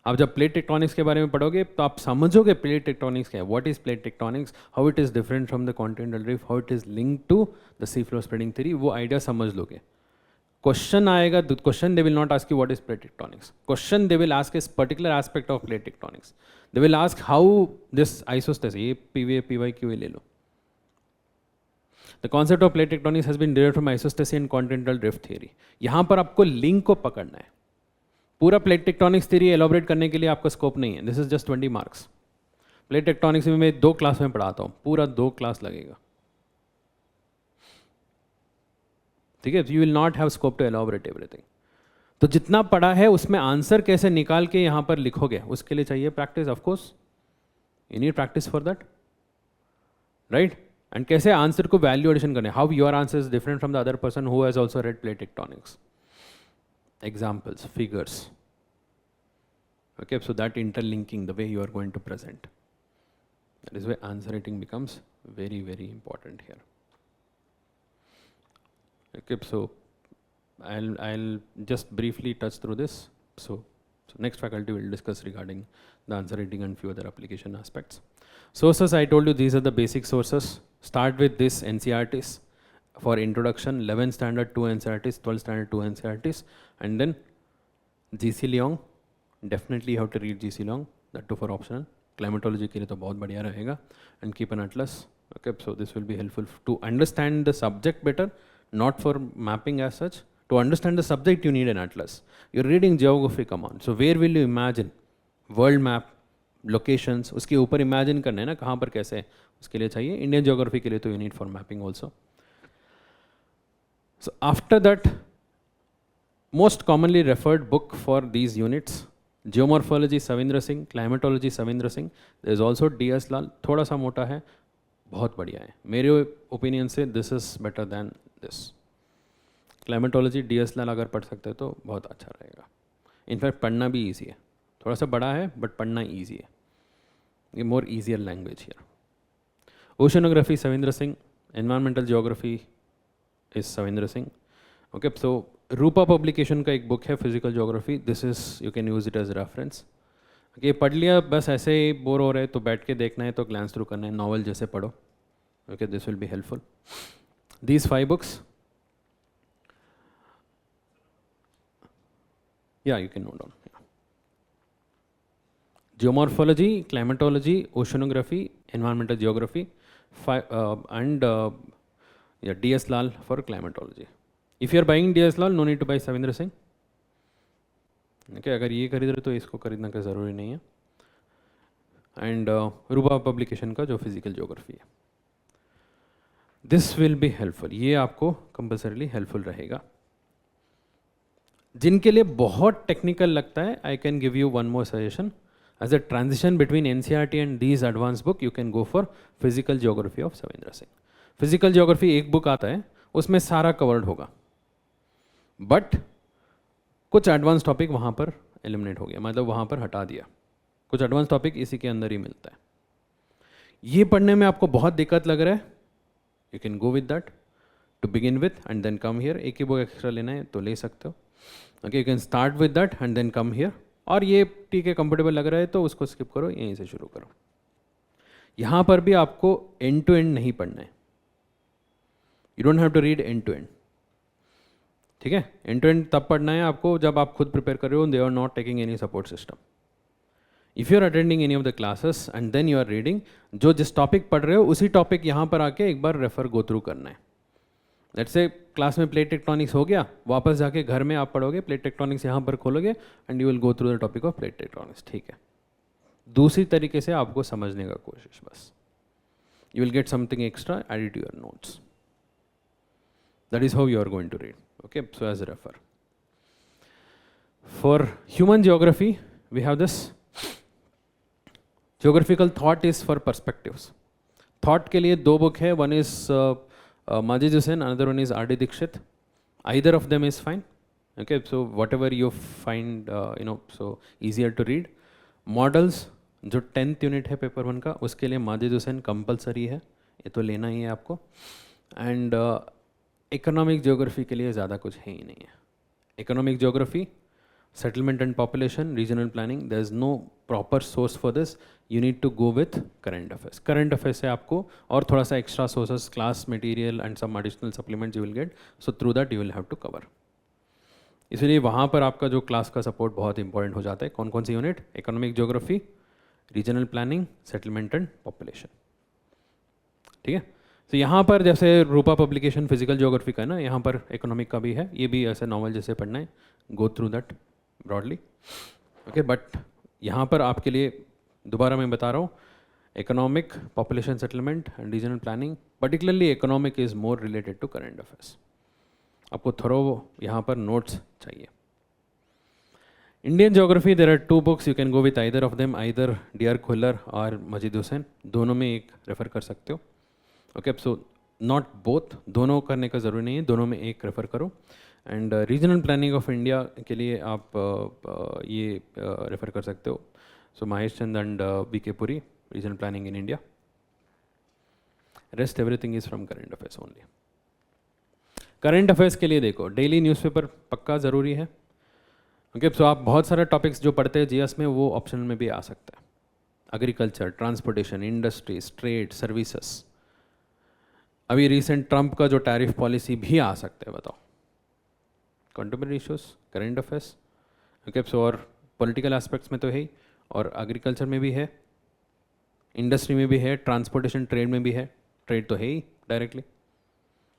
आप जब plate tectonics के बारे में पढ़ोगे तो आप समझोगे प्लेट टेक्टोनिक्स क्या है, what is plate tectonics, how it is different from the continental drift, how it is linked to the sea floor spreading theory. वो आइडिया समझ लोगे. क्वेश्चन आएगा, question they will not ask you what is plate tectonics. Question they will ask इस particular aspect of plate tectonics. They will ask how this isostasy, ये पीवी PY Q ले लो. The concept of plate tectonics has been derived from isostasy and continental drift theory. यहाँ पर आपको link को पकड़ना है. पूरा प्लेट टेक्टोनिक्स थ्योरी एलोबरेट करने के लिए आपका स्कोप नहीं है. This is just 20 marks. Plate tectonics में मैं 2 क्लास में पढ़ाता हूँ, पूरा 2 क्लास लगेगा. ठीक है. You will not have scope to elaborate everything. तो जितना पढ़ा है उसमें आंसर कैसे निकाल के यहाँ पर लिखोगे, उसके लिए चाहिए practice. Of course you need practice for that, right. And कैसे आंसर को वैल्यू एडिशन करने, how your answer is different from the other person who has also read plate tectonics. Examples, figures. Okay, so that interlinking, the way you are going to present, that is way answer writing becomes very very important here. Okay, so I'll just briefly touch through this. So next faculty will discuss regarding the answer writing and few other application aspects. Sources, I told you these are the basic sources. Start with this NCERTs for introduction, 11th standard 2 NCERTs, 12th standard 2 NCERTs, and then GC Leong. Definitely you have to read GC Leong, that too for optional. Climatology के लिए तो बहुत बढ़िया रहेगा. And keep an atlas. Okay, so this will be helpful to understand the subject better, not for mapping as such. To understand the subject, you need an atlas. You're reading geography, come on. So where will you imagine? World map, locations, उसके ऊपर imagine करना है ना कहाँ पर कैसे है, उसके लिए चाहिए. Indian geography के लिए तो you need for mapping also. So after that, most commonly referred book for these units, geomorphology Savindra Singh, climatology Savindra Singh. There is also DS Lal, थोड़ा सा मोटा है, बहुत बढ़िया है. मेरे opinion से this is better than this. Climatology DS लाल अगर पढ़ सकते हैं तो बहुत अच्छा रहेगा. इनफैक्ट पढ़ना भी ईजी है, थोड़ा सा बड़ा है बट पढ़ना ईजी है. ये more easier language here. Oceanography Savindra Singh, environmental geography is Savindra Singh. Okay, so Rupa publication का एक बुक है physical geography, this is you can use it as reference. Okay, पढ़ लिया, बस ऐसे ही बोर हो रहे तो बैठ के देखना है तो ग्लैंस थ्रू करना है, नॉवल जैसे पढ़ो। Okay, this will be helpful. These 5 books, या you can note down. Geomorphology, climatology, oceanography, environmental geography, and DS Lal for climatology. If you are buying DS Lal, no need to buy Savindra Singh. Okay, अगर ये खरीद रहे तो इसको खरीदना का ज़रूरी नहीं है। एंड रूपा पब्लिकेशन का जो फिजिकल ज्योग्राफी है, दिस विल बी हेल्पफुल, ये आपको कंपल्सरीली हेल्पफुल रहेगा। जिनके लिए बहुत टेक्निकल लगता है, I can give you one more suggestion. As a transition between NCERT and these advanced book, you can go for Physical Geography of Savindra Singh. Physical Geography एक book आता है, उसमें सारा कवर्ड होगा, बट कुछ advance topic वहाँ पर eliminate हो गया, मतलब वहाँ पर हटा दिया। कुछ एडवांस टॉपिक इसी के अंदर ही मिलता है। ये पढ़ने में आपको बहुत दिक्कत लग रहा है, you can go with that to begin with and then come here. एक ही बुक एक्स्ट्रा लेना है तो ले सकते हो। Okay, you can start with that and then come here. और ये ठीक है, कंफर्टेबल लग रहा है तो उसको स्किप करो, यहीं से शुरू करो। यहाँ पर भी आपको एंड टू एंड नहीं पढ़ना है, you don't have to read end to end. ठीक है, एंड टू एंड तब पढ़ना है आपको जब आप खुद प्रिपेयर कर रहे हो, they are not taking any support system. If you are attending any of the classes and then you are reading, जो जिस टॉपिक पढ़ रहे हो उसी टॉपिक यहाँ पर आके एक बार रेफर गो थ्रू करना है। लेट्स से क्लास में प्लेट टेक्टोनिक्स हो गया, वापस जाके घर में आप पढ़ोगे, प्लेट टेक्टोनिक्स यहाँ पर खोलोगे and you will go through the topic of plate tectonics. ठीक है, दूसरी तरीके से आपको समझने का कोशिश, बस you will get something extra added to your notes. That is how you are going to read. Okay, so as refer for human geography we have this geographical thought is for perspectives. Thought के लिए 2 book है, one is Majid Hussain, another one is R.D. Dikshit. Either of them is fine. Okay, so whatever you find, so easier to read. Models, जो 10th unit है paper 1 का, उसके लिए Majid Hussain compulsory है, ये तो लेना ही है आपको। एंड इकोनॉमिक ज्योग्राफी के लिए ज़्यादा कुछ है ही नहीं है। Economic geography, settlement and population, regional planning, there is no proper source for this, you need to go with current affairs. Current affairs से आपको और थोड़ा सा extra sources, class material and some additional supplements you will get, so through that you will have to cover. इसलिए वहाँ पर आपका जो क्लास का सपोर्ट बहुत इंपॉर्टेंट हो जाता है। कौन कौन सी unit? Economic geography, regional planning, settlement and population. ठीक है, तो यहाँ पर जैसे रूपा पब्लिकेशन फिजिकल ज्योग्राफी का है ना, यहाँ पर इकोनॉमिक का भी है, ये भी ऐसे नॉवल जैसे पढ़ना है, go through that broadly. Okay, but यहाँ पर आपके लिए दोबारा मैं बता रहा हूँ, economic, population settlement and regional planning, particularly economic is more related to current affairs. आपको थोरो यहाँ पर नोट्स चाहिए। Indian geography, there are 2 books, you can go with either of them, either D.R. Khullar और मजीद हुसैन, दोनों में एक रेफर कर सकते हो। ओके, सो नॉट बोथ, दोनों करने का ज़रूरी नहीं है, दोनों में एक रेफर करो। And regional planning of India के लिए आप ये रेफर कर सकते हो, so Mahesh Chand and B.K. Puri, regional planning in India. Rest everything is from current affairs only. Current affairs के लिए देखो, डेली न्यूज़पेपर पक्का ज़रूरी है। ओके, सो आप बहुत सारे टॉपिक्स जो पढ़ते हैं जीएस में, वो ऑप्शन में भी आ सकता है। Agriculture, transportation, industries, trade, services. अभी रिसेंट ट्रंप का जो टैरिफ पॉलिसी भी आ सकता है, बताओ। Contemporary issues, current affairs. Okay, so और पॉलिटिकल एस्पेक्ट्स में तो है ही, और एग्रीकल्चर में भी है, इंडस्ट्री में भी है, ट्रांसपोर्टेशन, ट्रेड में भी है। ट्रेड तो है ही, डायरेक्टली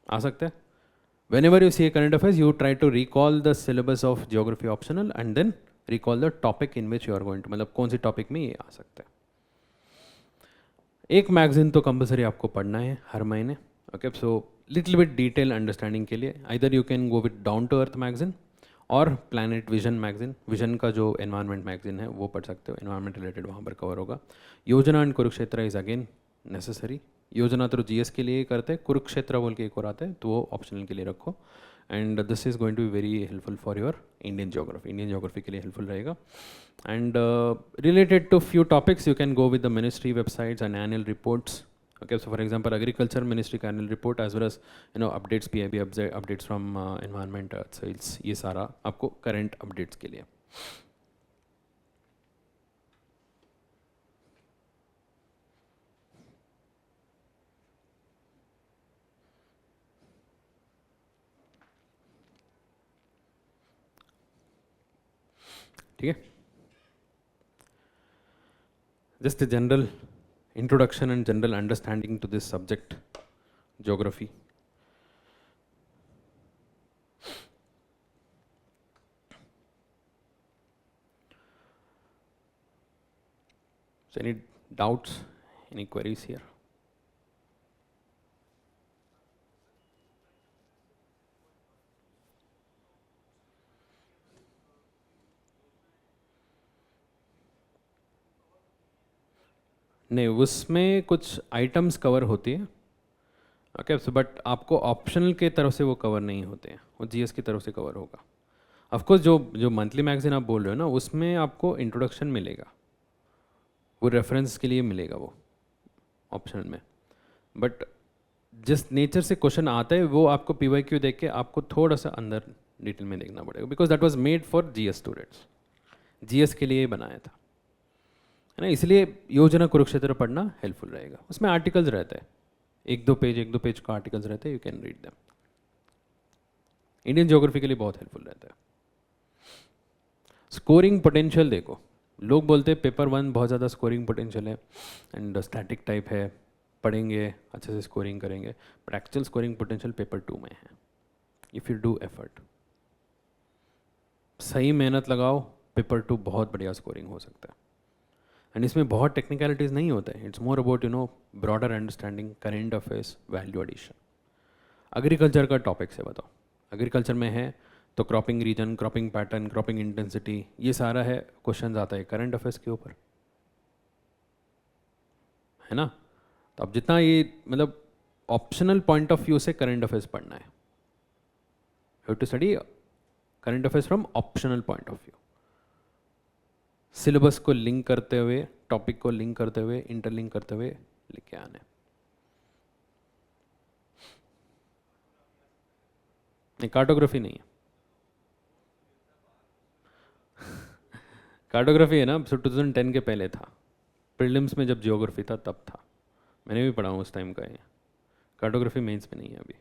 आ सकता है। Whenever you see a current affairs, you try to recall the syllabus of geography optional and then recall the topic in which you are going to, मतलब कौन सी टॉपिक में ये आ सकता है। एक मैगजीन तो कंपलसरी आपको पढ़ना है हर महीने। Okay, so little bit detail understanding के लिए either you can go with Down To Earth magazine और प्लैनेट विजन मैगजीन। विजन का जो एनवायरनमेंट मैगजीन है वो पढ़ सकते हो, एनवायरनमेंट रिलेटेड वहाँ पर कवर होगा। योजना and Kurukshetra is again necessary. योजना तो जीएस के लिए करते हैं, कुरुक्षेत्र बोल के एक और आता है, तो वो ऑप्शनल के लिए रखो। And this is going to be very helpful for your Indian geography. Indian geography के लिए हेल्पफुल रहेगा। And related to few topics you can go with the ministry websites and annual reports Okay, so for example, Agriculture Ministry का annual report as well as updates PIB updates from environment, sales, ये सारा आपको current updates के लिए. ठीक है. Just a general introduction and general understanding to this subject, geography. So any doubts, any queries here? नहीं, उसमें कुछ आइटम्स कवर होती है. ओके, सो बट आपको ऑप्शनल के तरफ से वो कवर नहीं होते हैं, वो जीएस की तरफ से कवर होगा. ऑफकोर्स जो मंथली मैगजीन आप बोल रहे हो ना, उसमें आपको इंट्रोडक्शन मिलेगा, वो रेफरेंस के लिए मिलेगा वो ऑप्शनल में. बट जिस नेचर से क्वेश्चन आता है वो आपको PYQ देख के आपको थोड़ा सा अंदर डिटेल में देखना पड़ेगा, because that was made for GS students. GS के लिए ही बनाया था, है ना. इसलिए योजना कुरुक्षेत्र पढ़ना हेल्पफुल रहेगा. उसमें आर्टिकल्स रहते हैं, एक दो पेज का आर्टिकल्स रहते हैं, you can read them. Indian geography के लिए बहुत हेल्पफुल रहता है. स्कोरिंग पोटेंशियल देखो, लोग बोलते हैं पेपर 1 बहुत ज़्यादा स्कोरिंग पोटेंशियल है एंड स्टैटिक टाइप है, पढ़ेंगे अच्छे से स्कोरिंग करेंगे, but actual scoring potential paper 2 में है. इफ़ यू डू एफर्ट, सही मेहनत लगाओ, पेपर 2 बहुत बढ़िया स्कोरिंग हो सकता है. एंड इसमें बहुत टेक्निकलिटीज़ नहीं होते हैं. It's more about broader understanding, current affairs, value addition. Agriculture का टॉपिक से बताओ, एग्रीकल्चर में है तो cropping region, cropping pattern, cropping intensity, ये सारा है क्वेश्चन आता है करंट अफेयर्स के ऊपर, है ना. तो अब जितना ये मतलब ऑप्शनल पॉइंट ऑफ व्यू से करंट अफेयर्स पढ़ना है, you to study current affairs from optional point of view. Syllabus को लिंक करते हुए, टॉपिक को लिंक करते हुए, इंटरलिंक करते हुए लिखे आने. नहीं, कार्टोग्राफी नहीं है. कार्टोग्राफी है ना, 2010 के पहले था. प्रीलिम्स में जब जियोग्राफी था तब था, मैंने भी पढ़ा हूँ उस टाइम का. ये कार्टोग्राफी मेंस में नहीं है अभी.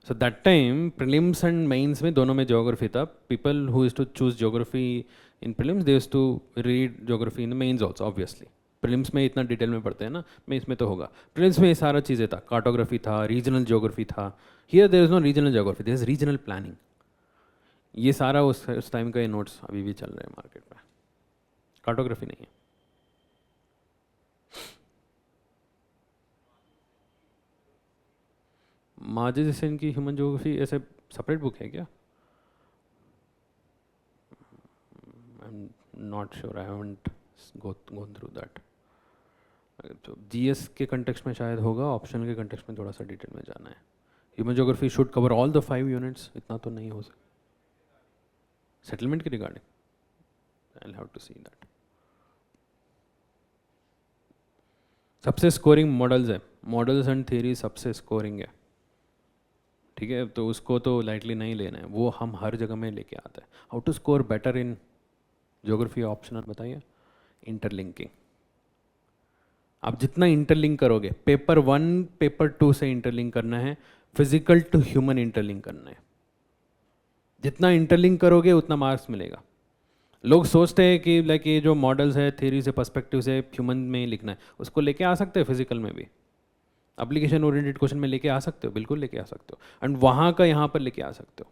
So that time prelims and mains में दोनों में ज्योग्राफी था. People who is to choose geography in prelims, they used to read geography in the mains also. Obviously prelims में इतना डिटेल में पढ़ते हैं ना, मेंस में तो होगा. प्रीलिम्स में ये सारा चीज़ें था, कार्टोग्राफी था, रीजनल ज्योग्राफी था. Here there is no regional geography, there is regional planning. ये सारा उस टाइम का ये नोट्स अभी भी चल रहे हैं मार्केट में. कार्टोग्राफी नहीं है. माजिद हुसैन की ह्यूमन ज्योग्राफी ऐसे सेपरेट बुक है क्या? I am not sure, I haven't gone through that. तो जीएस के कंटेक्स्ट में शायद होगा, ऑप्शनल के कंटेक्स्ट में थोड़ा सा डिटेल में जाना है. Human geography should cover all the 5 units, इतना तो नहीं हो सकता. सेटलमेंट के regarding I will have to see that. सबसे स्कोरिंग मॉडल्स है, मॉडल्स एंड थियरी सबसे स्कोरिंग है. ठीक है, तो उसको तो लाइटली नहीं लेना है, वो हम हर जगह में लेके आते हैं. How to score better in geography optional बताइए. इंटरलिंकिंग. आप जितना इंटरलिंक करोगे, पेपर 1 पेपर 2 से इंटरलिंक करना है, फिजिकल टू ह्यूमन इंटरलिंक करना है. जितना इंटरलिंक करोगे उतना मार्क्स मिलेगा. लोग सोचते हैं कि लाइक ये जो मॉडल्स है थ्योरी से, पर्सपेक्टिव से ह्यूमन में लिखना है, उसको लेके आ सकते हैं फिजिकल में भी. एप्लीकेशन ओरिएंटेड क्वेश्चन में लेके आ सकते हो, बिल्कुल लेके आ सकते हो. एंड वहाँ का यहाँ पर लेके आ सकते हो.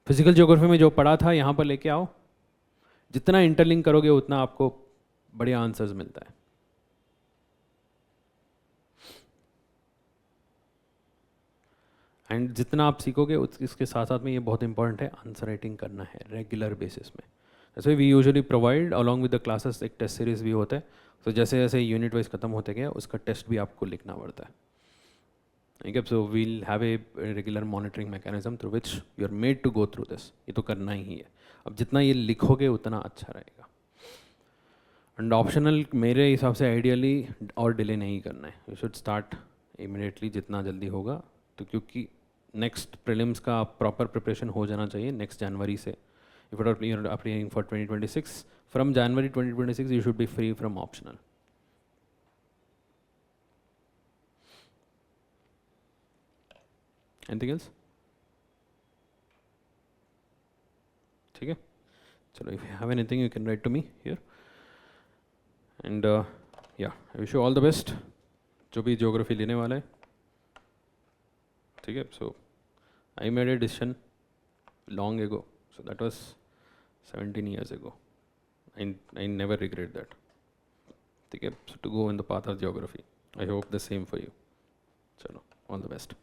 फिजिकल ज्योग्राफी में जो पढ़ा था यहाँ पर लेके आओ. जितना इंटरलिंक करोगे उतना आपको बढ़िया आंसर्स मिलता है. एंड जितना आप सीखोगे इसके साथ साथ में ये बहुत इंपॉर्टेंट है, आंसर राइटिंग करना है रेगुलर बेसिस में. जैसे we usually provide along with the classes एक टेस्ट सीरीज भी होता है. तो जैसे जैसे यूनिट वाइज खत्म होते गया उसका टेस्ट भी आपको लिखना पड़ता है. ठीक है, so we'll have a regular monitoring mechanism through which you are made to go through this. ये तो करना ही है. अब जितना ये लिखोगे उतना अच्छा रहेगा. एंड ऑप्शनल मेरे हिसाब से आइडियली और डिले नहीं करना है, यू शुड स्टार्ट इमिडिएटली जितना जल्दी होगा, तो क्योंकि नेक्स्ट प्रीलिम्स का प्रॉपर प्रिपरेशन हो जाना चाहिए नेक्स्ट जनवरी से. If you are applying for 2026, from January 2026 you should be free from optional. Anything else? ठीक है, चलो, if you have anything you can write to me here. And yeah, I wish you all the best जो भी geography लेने वाला है. ठीक है, so I made a decision long ago, so that was 17 years ago. I never regret that. ठीक है, so to go in the path of geography. I hope the same for you. चलो, all the best.